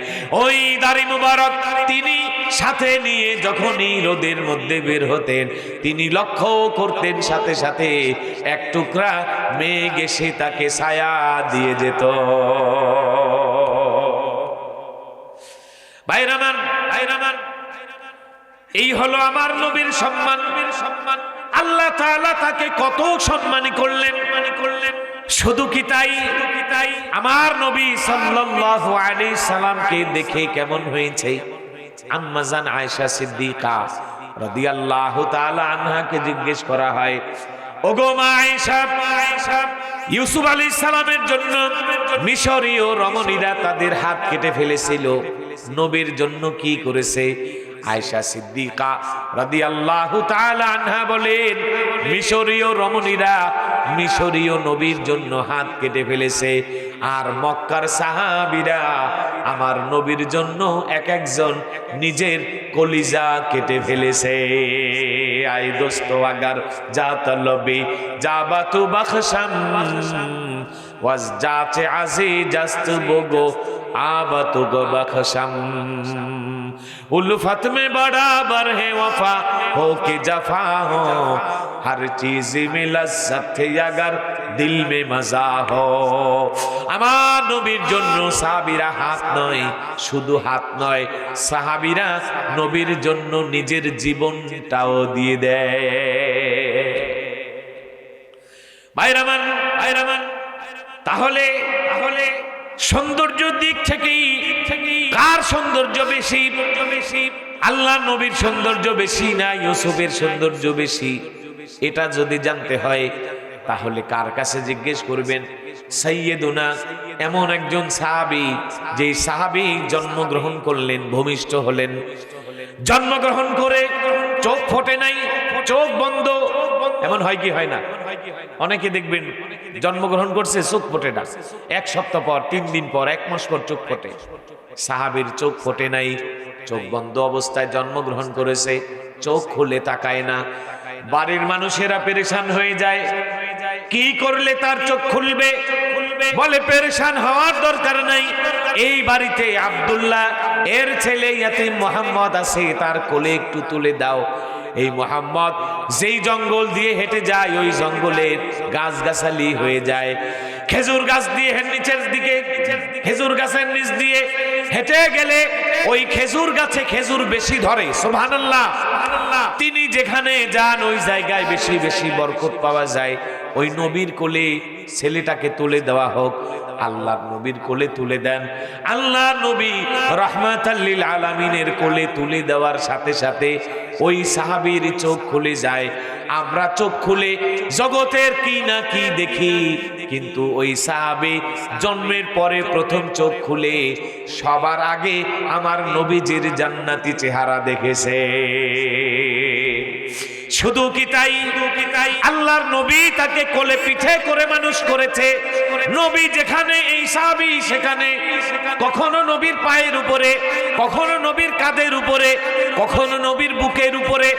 ওই দাড়ি মুবারক তিনি সাথে নিয়ে যখনই রোদের মধ্যে বের হতেন, তিনি লক্ষ্য করতেন সাথে সাথে এক টুকরা মেঘ এসে তাকে ছায়া দিয়ে যেত। ভাইরামান, এই হলো আমার নবীর সম্মান। আল্লাহ তাআলা তাকে কত সম্মানী করলেন। শুধু কি তাই, আমার নবী সাল্লাল্লাহু আলাইহি সাল্লামকে দেখে কেমন হয়েছে? আম্মা জান আয়েশা সিদ্দিকা রাদিয়াল্লাহু তাআলা আনহাকে জিজ্ঞেস করা হয়, ওগো মা আয়েশা, ইউসুফ আলাইহিস সালামের জন্য মিশরীয় রমণীরা তাদের হাত কেটে ফেলেছিল, নবীর জন্য কি করেছে? আয়েশা সিদ্দিকা রাদিয়াল্লাহু তাআলা আনহা বলেন, মিশরীয় রমণীরা মিশরীয় নবীর জন্য হাত কেটে ফেলেছে, আর মক্কার সাহাবীরা আমার নবীর জন্য এক একজন নিজের কলিজা কেটে ফেলেছে। আই দোস্ত আগার যা তলবি যাবাতু বখশম ওয়াজ যাচে আজি জাস্ত বগো आबतु गो बख्शम उल्फत में बराबर है वफा हो कि जफा हो हर चीज में लज्जत अगर दिल में मजा हो। আমার নবীর জন্য সাহাবীরা হাত নয়, শুধু হাত নয়, সাহাবীরা নবীর জন্য নিজের জীবনটাও দিয়ে দেয়। ভাইরামান, তাহলে সৌন্দর্য দিক থেকেই কার সৌন্দর্য বেশি? আল্লাহ নবীর সৌন্দর্য বেশি না ইউসুফের সৌন্দর্য বেশি? এটা যদি জানতে হয় তাহলে কার কাছে জিজ্ঞেস করবেন? সাইয়েদুনা এমন একজন সাহাবী, যে সাহাবী জন্মগ্রহণ করলেন, ভূমিষ্ঠ হলেন, জন্মগ্রহণ করে চোখ ফোটে নাই, চোখ বন্ধ। এমন হয় কি হয় না? অনেকে দেখবেন জন্মগ্রহণ করছে, চোখ ফোটে না, এক সপ্তাহ পর, 3 দিন পর, 1 মাস পর চোখ ফোটে। সাহাবীর চোখ ফোটে নাই, চোখ বন্ধ অবস্থায় জন্মগ্রহণ করেছে, চোখ খুলে তাকায় না। বাড়ির মানুষেরা পেরেশান হয়ে যায়, কি করলে তার চোখ খুলবে? বলে পেরেশান হওয়ার দরকার নাই, এই বাড়িতে আব্দুল্লাহ এর ছেলে ইয়াতীম মোহাম্মদ আছে, তার কোলে একটু তুলে দাও। এই মোহাম্মদ যেই জঙ্গল দিয়ে হেঁটে যায়, ওই জঙ্গলের গাছগাছালি হয়ে যায়। খেজুর গাছ দিয়ে নিচের দিকে, খেজুর গাছের নিচ দিয়ে হেঁটে গেলে ওই খেজুর গাছে খেজুর বেশি ধরে। সুবহানাল্লাহ। তিনি যেখানে যান ওই জায়গায় বেশি বেশি বরকত পাওয়া যায়। ওই নবীর কোলে ছেলেটাকে তুলে দেওয়া হোক। আল্লাহর নবীর কোলে তুলে দেন। আল্লাহর নবী রাহমাতাল লিল আলামিনের কোলে তুলে দেওয়ার সাথে সাথে ওই সাহাবীর চোখ খুলে যায়। আমরা চোখ খুলে জগতের কি না কি দেখি, কিন্তু ওই সাহাবী জন্মের পরে প্রথম চোখ খুলে সবার আগে আমার নবীজির জান্নাতি চেহারা দেখেছে। শুধু কি তাই, আল্লাহর নবী তাকে কোলে পিঠে করে মানুষ করেছে। নবী যেখানে, এই সাহাবী সেখানে। কখনো নবীর পায়ের উপরে, কখনো নবীর কাঁধের উপরে, কখনো নবীর বুকের উপরে,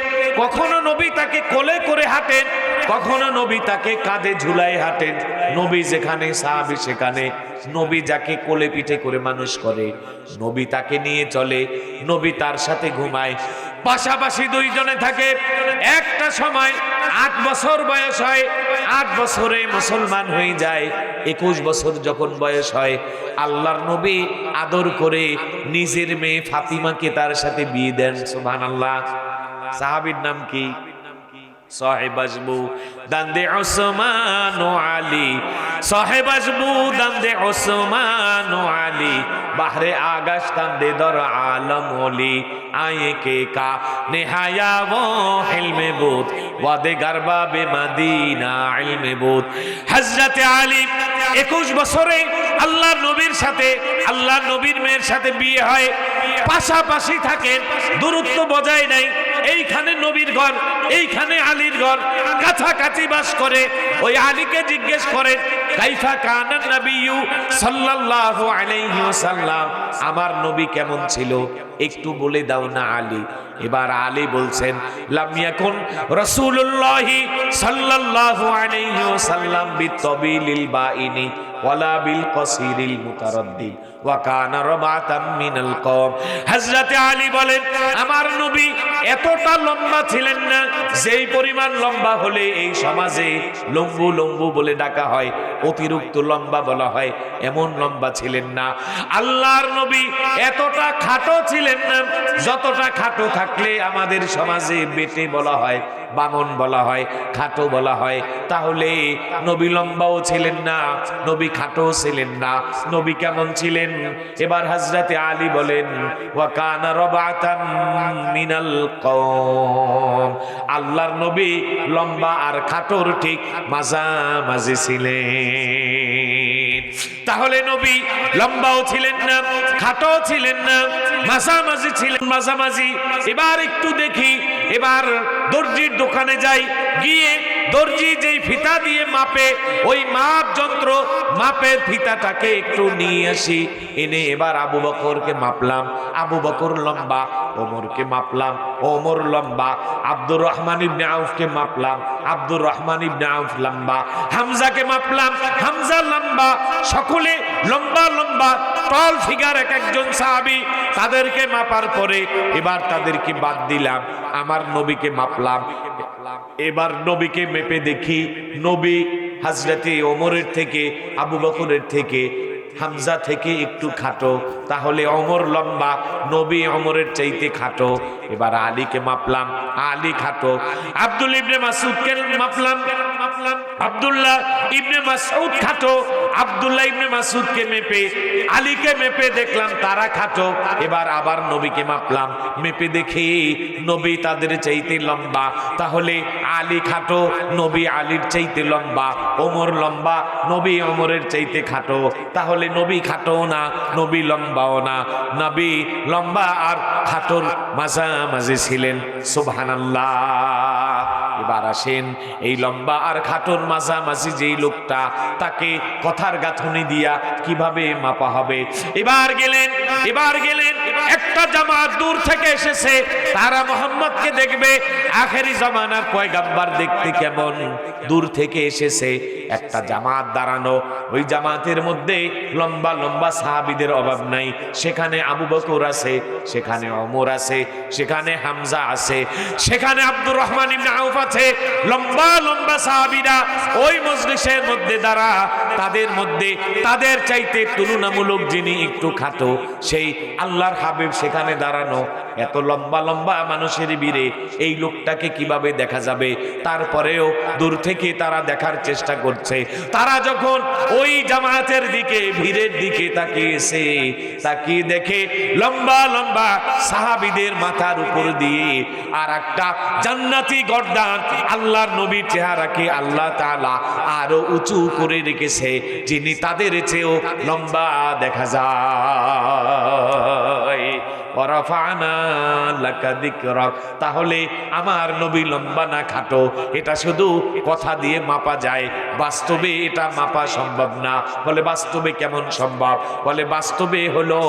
কখনো নবী তাকে কোলে করে হাঁটেন, কখনো নবী তাকে কাঁধে ঝুলাই হাঁটেন, নবী যেখানে সাহাবী সেখানে, নবী যাকে কোলে পিঠে করে মানুষ করে নবী তাকে নিয়ে চলে, নবী তার সাথে ঘুমায়, পাশাপাশি দুইজনে থাকে। একটা সময় 8 বছর বয়স হয়, 8 বছরে মুসলমান হয়ে যায়। 21 বছর যখন বয়স হয়, আল্লাহর নবী আদর করে নিজের মেয়ে ফাতিমাকে তার সাথে বিয়ে দেন। সুবহানাল্লাহ। সাহাবীর নাম কি? সাহেব আজবু দান্দে ওসমান ও আলী, সাহেব আজবু দান্দে ওসমান ও আলী, বাহরে আগাশ কান্দে দর আলম ওলি, আয়ে কে কা নেহায়া ও ইলমে বুত, ওয়াদে গারবা বে মদিনা ইলমে বুত। হযরতে আলী 21 বছরে আল্লাহর নবীর সাথে, আল্লাহর নবীর মেয়ের সাথে বিয়ে হয়, পাশাপাশি থাকেন, দূরত্ব বজায় নাই। এইখানে নবীর ঘর, এইখানে আলীর ঘর, কাছাকাছি বাস করে। ওই আলীকে জিজ্ঞেস করেন, কাইফা কানা নবিয়্যু সাল্লাল্লাহু আলাইহি ওয়াসাল্লাম, আমার নবী কেমন ছিল একটু বলে দাও না আলী। এবার আলী বলছেন, লাম ইয়াকুন রাসূলুল্লাহি সাল্লাল্লাহু আলাইহি ওয়াসাল্লাম বিতাবিলিল বাইনি ওয়ালা বিল কসিরিল মুতারাদ্দিদ ওয়া কানা রাবাতাম মিনাল কওম। হযরতে আলী বলেন, আমার নবী এতটা লম্বা ছিলেন না, যেই পরিমাণ লম্বা হলে এই সমাজে লম্বু লম্বু বলে ডাকা হয়, অতিরিক্ত লম্বা বলা হয়, এমন লম্বা ছিলেন না। আল্লাহর নবী এতটা খাটো ছিলেন না, যতটা খাটো থাকলে আমাদের সমাজে বেটে বলা হয়, বামন বলা হয়, খাটো বলা হয়। তাহলে নবী লম্বাও ছিলেন না, নবী খাটো ছিলেন না, নবী কেমন ছিলেন? এবার হযরতে আলী বলেন, ওয়া কানা রাবাতাম মিনাল কওম, আল্লাহর নবী লম্বা আর খাটোর ঠিক মাঝামাঝি ছিলেন। তাহলে নবী লম্বাও ছিলেন না, খাটো ছিলেন না, মাঝামাঝি ছিলেন, মাঝামাঝি। এবার একটু দেখি, এবার দর্জির দোকানে যাই, গিয়ে দর্জি যেই ফিতা দিয়ে মাপে, ওই মাপ যন্ত্র মাপের ফিতাটাকে একটু নিয়ে আসি, এনে এবার আবু বকরকে মাপলাম, আবু বকর লম্বা, ওমরকে মাপলাম, ওমর লম্বা, আব্দুর রহমান ইবনে আউফকে মাপলাম, আব্দুর রহমান ইবনে আউফ লম্বা, হামজাকে মাপলাম, হামজা লম্বা, সকলে লম্বা লম্বা টল ফিগার এক একজন সাহাবী। তাদেরকে মাপার পরে এবার তাদেরকে বাদ দিলাম, আমার নবীকে মাপলাম। এবার নবীকে মেপে দেখি, নবী হযরতে ওমরের থেকে, আবু বকরের থেকে, হামজা থেকে একটু খাটো। তাহলে ওমর লম্বা, নবী ওমরের চাইতে খাটো। এবার আলীকে মাপলাম, আলী খাটো। আব্দুল ইবনে মাসউদকে মাপলাম, আব্দুল্লাহ ইবনে মাসউদ খাটো। আব্দুল্লাহ ইবনে মাসউদকে মেপে, আলীকে মেপে দেখলাম তারা খাটো। এবার আবার নবীকে মাপলাম, মেপে দেখি নবী তাদের চাইতে লম্বা। তাহলে আলী খাটো, নবী আলীর চাইতে লম্বা, ওমর লম্বা, নবী ওমরের চাইতে খাটো। তাহলে নবী খাটো না, নবী লম্বাও না, নবী লম্বা আর খাটোর মাঝামাঝি ছিলেন। সুবহানাল্লাহ। এবার আসেন, এই লম্বা আর খাটোর মাঝামাঝি যেই লোকটা, তাকে কথার গাঁথনি দিয়া কিভাবে মাপা হবে? এবার গেলেন একটা জামাত দূর থেকে এসেছে, তারা মুহাম্মদকে দেখবে। আখেরি জামানার পয়গাম্বার দেখতে কেমন, দূর থেকে এসেছে। একটা জামাত দাঁড়ানো, ওই জামাতের মধ্যে লম্বা লম্বা সাহাবীদের অভাব নাই। সেখানে আবু বকর আছে, সেখানে ওমর আছে, সেখানে হামজা আছে, সেখানে আব্দুর রহমান ইবনে আউফ আছে। লম্বা লম্বা সাহাবীরা ওই মজলিসের মধ্যে দাঁড়া। তাদের মধ্যে তাদের চাইতে তুলনামূলক যিনি একটু খাটো, সেই আল্লাহর হাবিব সেখানে দাঁড়ানো। এত লম্বা লম্বা মানুষের ভিড়ে এই লোকটাকে কিভাবে দেখা যাবে? তারপরেও দূর থেকে তারা দেখার চেষ্টা করছে। তারা যখন ওই জামাতের দিকে, ভিড়ের দিকে তাকিয়েছে, তাকিয়ে দেখে লম্বা লম্বা সাহাবীদের মাথার উপর দিয়ে আর একটা জান্নাতি গর্দান, আল্লাহর নবীর চেহারাকে আল্লাহ তাআলা আরো উঁচু করে রেখেছে, যিনি তাদের চেয়েও লম্বা দেখা যায়। তাহলে আমার নবী লম্বা না খাটো, এটা শুধু কথা দিয়ে মাপা যায়, বাস্তবে এটা মাপা সম্ভব না। বলে বাস্তবে কেমন সম্ভব? বলে বাস্তবে হলো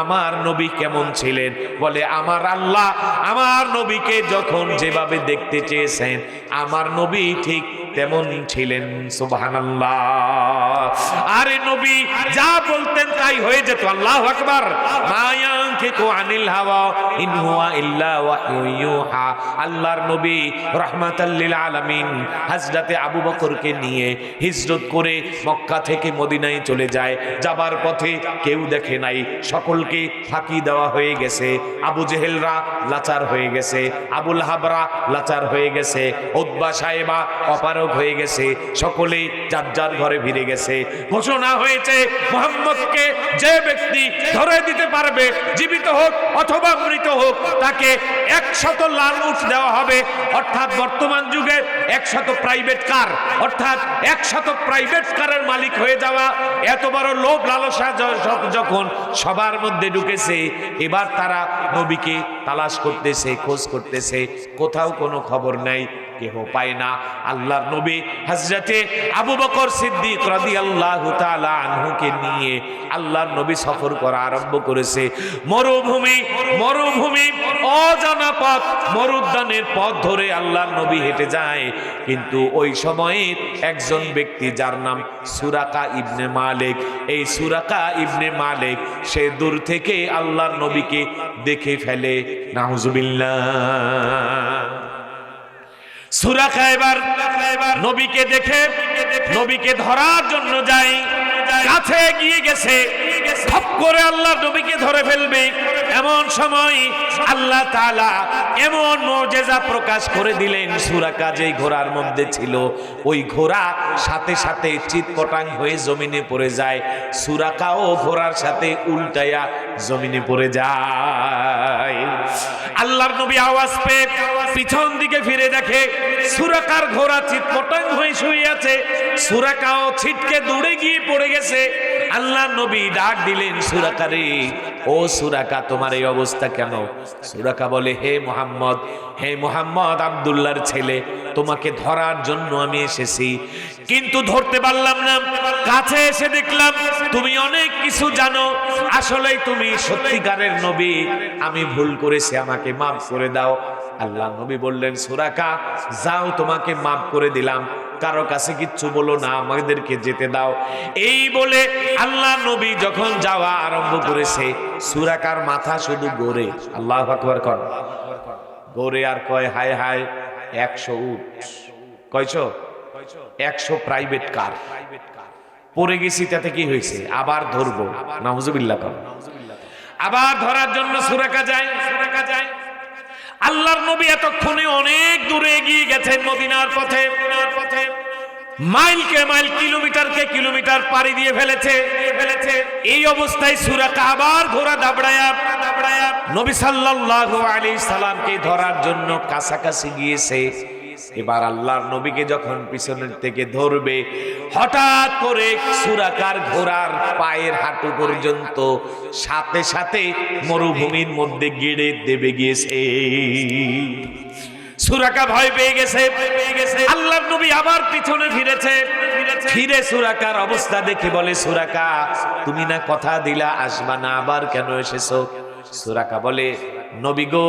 আমার নবী কেমন ছিলেন। বলে আমার আল্লাহ আমার নবীকে যখন যেভাবে দেখতে চেয়েছেন, আমার নবী ঠিক তেমন ছিলেন। সুবহানাল্লাহ। আরে নবী যা বলতেন তাই হয়ে যেত। আল্লাহু আকবার। মা ইয়ানতিকু আনিল হাওয়া ইন হুয়া ইল্লা ওয়াহয়ু ইউহা। আল্লাহর নবী রাহমাতাল লিল আলামিন হযরতে আবু বকরকে নিয়ে হিজরত করে মক্কা থেকে মদিনায় চলে যায়। যাবার পথে কেউ দেখে নাই, সকলকে ফাঁকি দেওয়া হয়ে গেছে। আবু জেহেলরা লাচার হয়ে গেছে, আবুল হাবরা লাচার হয়ে গেছে, উতবা সাহেবা অপারগ হয়ে গেছে, সকলে যার যার ঘরে ফিরে গেছে। ঘোষণা হয়েছে মুহাম্মদকে যে ব্যক্তি ধরে দিতে পারবে, জীবিত হোক অথবা মৃত হোক, তাকে 100 লাল উট দেওয়া হবে। অর্থাৎ বর্তমান যুগে 100 প্রাইভেট কার, অর্থাৎ 100 প্রাইভেট কারের মালিক হয়ে যাওয়া। এত বড় লোভ লালসা যখন সবার মধ্যে ঢুকেছে, এবার তারা নবীকে তালাশ করতেছে, খোঁজ করতেছে, কোথাও কোনো খবর নাই, কেহ পায় না। আল্লাহর নবী হযরতে আবু বকর সিদ্দিক রাদিয়াল্লাহু তাআলা আনহুকে নিয়ে আল্লাহর নবী সফর করা আরম্ভ করেছে। মরুভূমি মরুভূমি অজানা পথ, মরুদ্যানের পথ ধরে আল্লাহর নবী হেঁটে যায়। কিন্তু ওই সময়ে একজন ব্যক্তি যার নাম সুরাকা ইবনে মালিক, এই সুরাকা ইবনে মালিক সে দূর থেকে আল্লাহর নবীকে দেখে ফেলে। নাউজুবিল্লাহ। সুরাকা এবার নবীকে দেখে নবীকে ধরার জন্য যায়, কাছে এগিয়ে গেছে, ধপ করে আল্লাহ নবীকে ধরে ফেলবে। এমন সময় আল্লাহ তাআলা এমন মুজিজা প্রকাশ করে দিলেন। সুরাকা যেই ঘোড়ার মধ্যে ছিল, ওই ঘোড়া সাথে সাথে চিৎপটাং হয়ে জমিনে পড়ে যায়। সুরাকাও ঘোড়ার সাথে উল্টায়া জমিনে পড়ে যায়। আল্লাহর নবী আওয়াজ পেয়ে পিছন দিকে ফিরে দেখে সুরাকার ঘোড়া চিৎপটাং হয়ে শুয়ে আছে, সুরাকাও ছিটকে দৌড়ে গিয়ে পড়ে গেছে। আল্লাহ নবী ডাক দিলেন, সুরাকারে, ও সুরাকা, তোমার এই অবস্থা কেন? সুরাকা বলে, হে মুহাম্মদ আব্দুল্লাহর ছেলে, তোমাকে ধরার জন্য আমি এসেছি, কিন্তু ধরতে পারলাম না। কাছে এসে দেখলাম তুমি অনেক কিছু জানো, আসলেই তুমি সত্যিকারের নবী। আমি ভুল করেছি, আমাকে মাফ করে দাও। আল্লাহ নবী বললেন, সুরাকা যাও, তোমাকে মাফ করে দিলাম, কারো কাছে কিচ্ছু বলো না, আমাদেরকে যেতে দাও। এই বলে আল্লাহ নবী যখন যাওয়া আরম্ভ করেছে, সুরাকার মাথা শুধু গড়ে, আল্লাহু আকবার কর, গড়ে আর কয়, হায় হায়, 100 উট, কয়শো, 100 প্রাইভেট কার পড়ে গেছি, তাতে কি হয়েছে? আবার ধরবো। নাউজুবিল্লাহ কর। আবার ধরার জন্য সুরাকা যায়। আল্লাহর নবী এতক্ষণে অনেক দূরে এগিয়ে গেছেন মদিনার পথে, মাইলকে মাইল, কিলোমিটারকে কিলোমিটার পাড়ি দিয়ে ফেলেছে। এই অবস্থায় সুরাকা আবার ঘোড়া দাবড়ায়া নবী সাল্লাল্লাহু আলাইহি সাল্লামকে ধরার জন্য কাছাকাছি গিয়েছে। এবার আল্লাহর নবীকে যখন পিছনের থেকে ধরবে, হঠাৎ করে সুরাকার ঘোড়ার পায়ের হাঁটু পর্যন্ত সাথে সাথে মরুভূমির মধ্যে গেড়ে দেবে গিয়েছে। সুরাকা ভয় পেয়ে গেছে। আল্লাহর নবী আবার পিছনে ফিরে সুরাকার অবস্থা দেখে বলে, সুরাকা, তুমি না কথা দিলা আসবা না, আবার কেন এসেছো? সুরাকা বলে, নবী গো,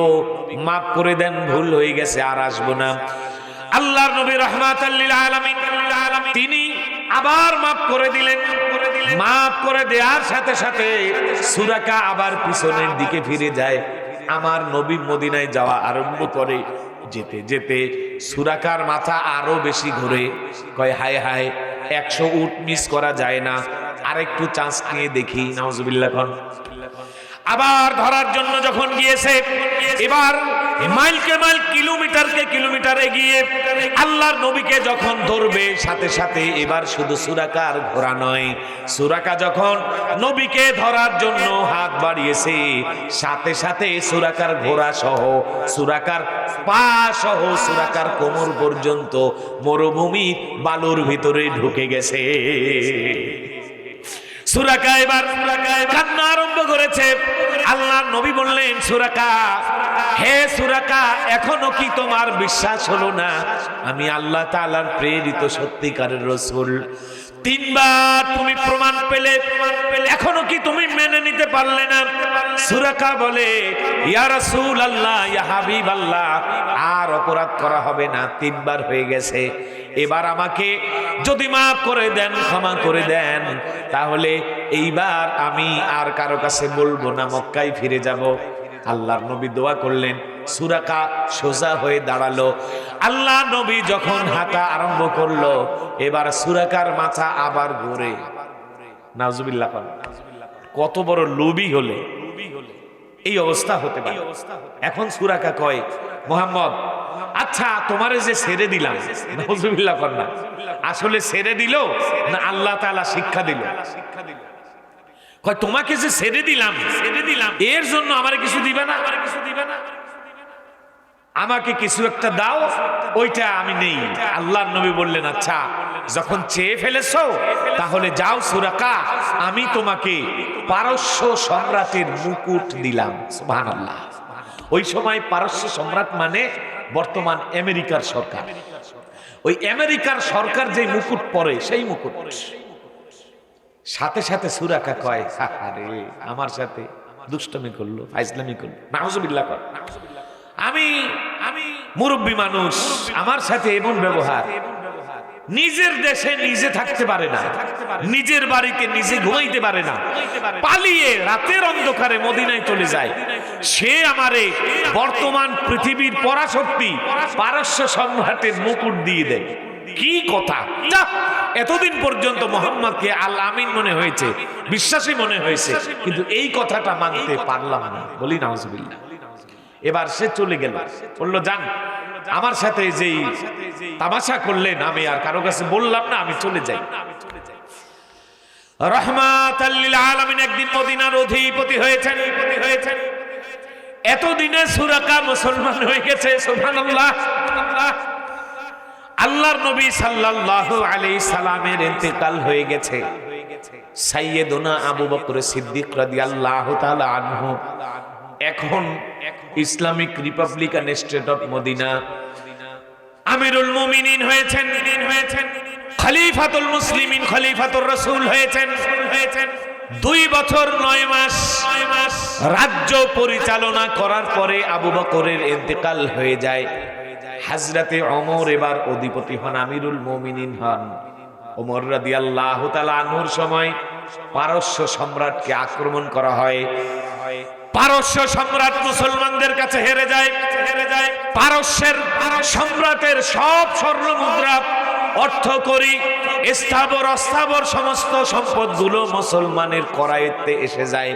মাফ করে দেন, ভুল হয়ে গেছে, আর আসবো না। আল্লাহর নবী রাহমাতাল লিল আলামিন তিনি আবার মাফ করে দিলেন। মাফ করে দেওয়ার সাথে সাথে সুরাকা আবার পিছনের দিকে ফিরে যায়। আমার নবী মদিনায় যাওয়া আরম্ভ করে। যেতে যেতে সুরাকার মাথা আরো বেশি ঘুরে, কয়, হায় হায়, 100 উট মিস করা যায় না, আরেকটু চান্স নিয়ে দেখি। নাউজুবিল্লাহ। আবার ধরার জন্য যখন গিয়েছে, এবার মাইলকে মাইল, কিলোমিটারকে কিলোমিটার এগিয়ে আল্লাহর নবীকে যখন ধরবে, সাথে সাথে এবার শুধু সুরাকার ঘোড়া নয়, সুরাকা যখন নবীকে ধরার জন্য হাত বাড়িয়েছে, সাথে সাথে সুরাকার ঘোড়া সহ, সুরাকার পা সহ, সুরাকার কোমর পর্যন্ত মরুভূমির বালুর ভিতরে ঢুকে গেছে। সুরাকা এবার কান্না আরম্ভ করেছে। আল্লাহর নবী বললেন, সুরাকা, হে সুরাকা, এখনো কি তোমার বিশ্বাস হলো না? আমি আল্লাহ তাআলার প্রেরিত সত্যিকারের রাসূল। তিনবার তুমি প্রমাণ পেলে, এখনো কি তুমি মেনে নিতে পারলে না? সুরাকা বলে, ইয়া রাসূলুল্লাহ, ইয়া হাবিবাল্লাহ, আর অপরাধ করা হবে না, তিনবার হয়ে গেছে, এবার আমাকে যদি মাফ করে দেন, ক্ষমা করে দেন, তাহলে এইবার আমি আর কারো কাছে বলবো না, মক্কায় ফিরে যাব। আল্লাহর নবী দোয়া করলেন, সুরাকা সোজা হয়ে দাঁড়ালো। আল্লাহ নবী যখন হাঁটা আরম্ভ করলো, এবার সুরাকার মাথা আবার ঘুরে। নাউজুবিল্লাহ। কত বড় লোভী হলে এই অবস্থা হতে পারে। এখন সুরাকা কয়, মুহাম্মদ, আচ্ছা তোমারে যে ছেড়ে দিলাম, নাউজুবিল্লাহ না, আসলে ছেড়ে দিল না আল্লাহ তাআলা শিক্ষা দিল? কয় তোমাকে যে ছেড়ে দিলাম এর জন্য আমারে কিছু দিবে না? আমাকে কিছু একটা দাও, ওইটা আমি নেই। আল্লাহর নবী বললেন, আচ্ছা যখন চেয়ে ফেলেছো তাহলে যাও সুরাকা, আমি তোমাকে পারস্য সম্রাটের মুকুট দিলাম। সুবহানাল্লাহ। ওই সময় পারস্য সম্রাট মানে বর্তমান আমেরিকার সরকার। ওই আমেরিকার সরকার যে মুকুট পরে সেই মুকুট। সাথে সাথে সুরাকা কয়, আরে আমার সাথে দুষ্টমি করলো, ফাইজলামি করলো, নাউজুবিল্লাহ। আমি মুরব্বী মানুষ, আমার সাথে এমন ব্যবহার। নিজের দেশে নিজে থাকতে পারে না, নিজের বাড়িতে নিজে ঘুমাইতে পারে না, পালিয়ে রাতের অন্ধকারে মদিনায় চলে যায়। সে আমারে বর্তমান পৃথিবীর পরাশক্তি পারস্য সম্রাটের মুকুট দিয়ে দেয়। কি কথা! এতদিন পর্যন্ত মোহাম্মদকে আল আমিন মনে হয়েছে, বিশ্বাসী মনে হয়েছে, কিন্তু এই কথাটা মানতে পারলাম না। বলি নাউজুবিল্লাহ। এবার সে চলে গেল, বলল, যান, আমার সাথে যেই তামাশা করলেন আমি আর কারো কাছে বললাম না, আমি চলে যাই। রাহমাতাল লিল আলামিন একদিন মদিনার অধিপতি হয়েছেন। এতদিনে সুরাকা মুসলমান হয়ে গেছে। সুবহানাল্লাহ। আল্লাহর নবী সাল্লাল্লাহু আলাইহি সাল্লামের ইন্তেকাল হয়ে গেছে। সাইয়্যিদুনা আবু বকর সিদ্দিক রাদিয়াল্লাহু তাআলা আনহু এখন Islamic republican state of Medina আমিরুল মুমিনিন হয়েছেন, খলিফাতুল মুসলিমিন, খলিফাতুর রাসূল হয়েছেন। 2 বছর 9 মাস রাজ্য পরিচালনা করার পরে আবু বকরের ইন্তেকাল হয়ে যায়। হযরতে ওমর এবার অধিপতি হন, আমিরুল মুমিনিন হন। ওমর রাদিয়াল্লাহু তাআলা আনহুর সময় পারস্য সম্রাটকে আক্রমণ করা হয়। পারস্য সম্রাট মুসলমানদের কাছে হেরে যায়। পারস্যের সম্রাটের সব স্বর্ণ মুদ্রা, অর্থকড়ি, স্থাবর অস্থাবর সমস্ত সম্পদগুলো মুসলমানের করায়ত্তে এসে যায়।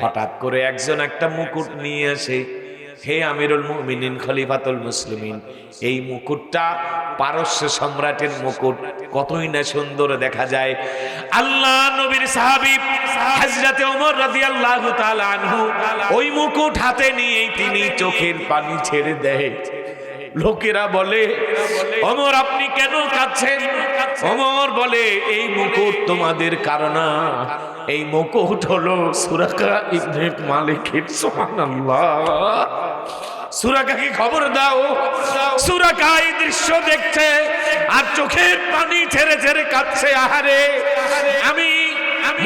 হঠাৎ করে একজন একটা মুকুট নিয়ে আসে। হে আমিরুল মুমিনিন, খলিফাতুল মুসলিমিন, এই মুকুটটা পারস্য সম্রাটের মুকুট, কতই না সুন্দর দেখা যায়। আল্লাহ নবীর সাহাবী হযরতে ওমর রাদিয়াল্লাহু তাআলা আনহু ওই মুকুট হাতে নিয়ে তিনি চোখের পানি ছেড়ে দেয়। লোকেরা বলে, ওমর আপনি কেন কাঁদছেন? ওমর বলে, এই মুকুট তোমাদের কারণে, এই মুকুট হলো সুরাকা ইবনে মালিকের। সুবহানাল্লাহ। সুরাকাকে খবর দাও। সুরাকা এই দৃশ্য দেখছে আর চোখের পানি ছেড়ে ছেড়ে কাঁদছে। আহারে, আমি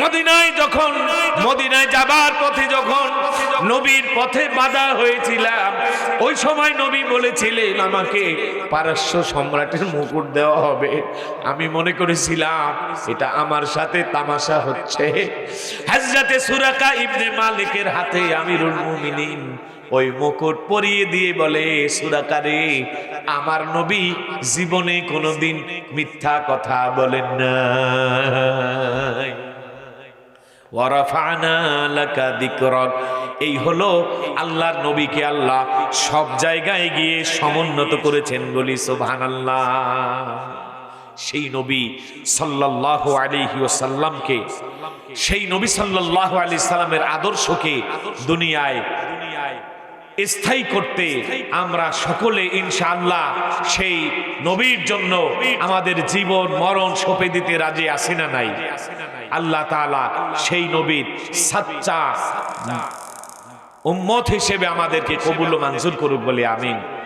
মদিনায় যাবার পথে যখন নবীর পথে বাধা হয়েছিলাম, ওই সময় নবী বলেছিলেন আমাকে পারস্য সম্রাটের মুকুট দেওয়া হবে। আমি মনে করেছিলাম এটা আমার সাথে তামাশা হচ্ছে। হযরতে সুরাকা ইবনে মালিকের হাতে আমিরুল মুমিনিন ওই মুকুট পরিয়ে দিয়ে বলে, সুরাকা রে, আমার নবী জীবনে কোনোদিন মিথ্যা কথা বলেন না। ওয়ারাফা'না লাকা যিকরাক। এই হলো আল্লাহর নবীকে আল্লাহ সব জায়গায় গিয়ে সমুন্নত করেছেন, বলি সুবহানাল্লাহ। সেই নবী সাল্লাল্লাহু আলাইহি ওয়াসাল্লামকে, সেই নবী সাল্লাল্লাহু আলাইহি সাল্লামের আদর্শকে দুনিয়ায় স্থায়ী করতে আমরা সকলে ইনশাআল্লাহ সেই নবীর জন্য আমাদের জীবন মরণ সঁপে দিতে রাজি আছি না নাই? আল্লাহ তাআলা সেই নবীর সাচ্চা উম্মত হিসেবে আমাদেরকে কবুল ও মঞ্জুর করুক বলে আমিন।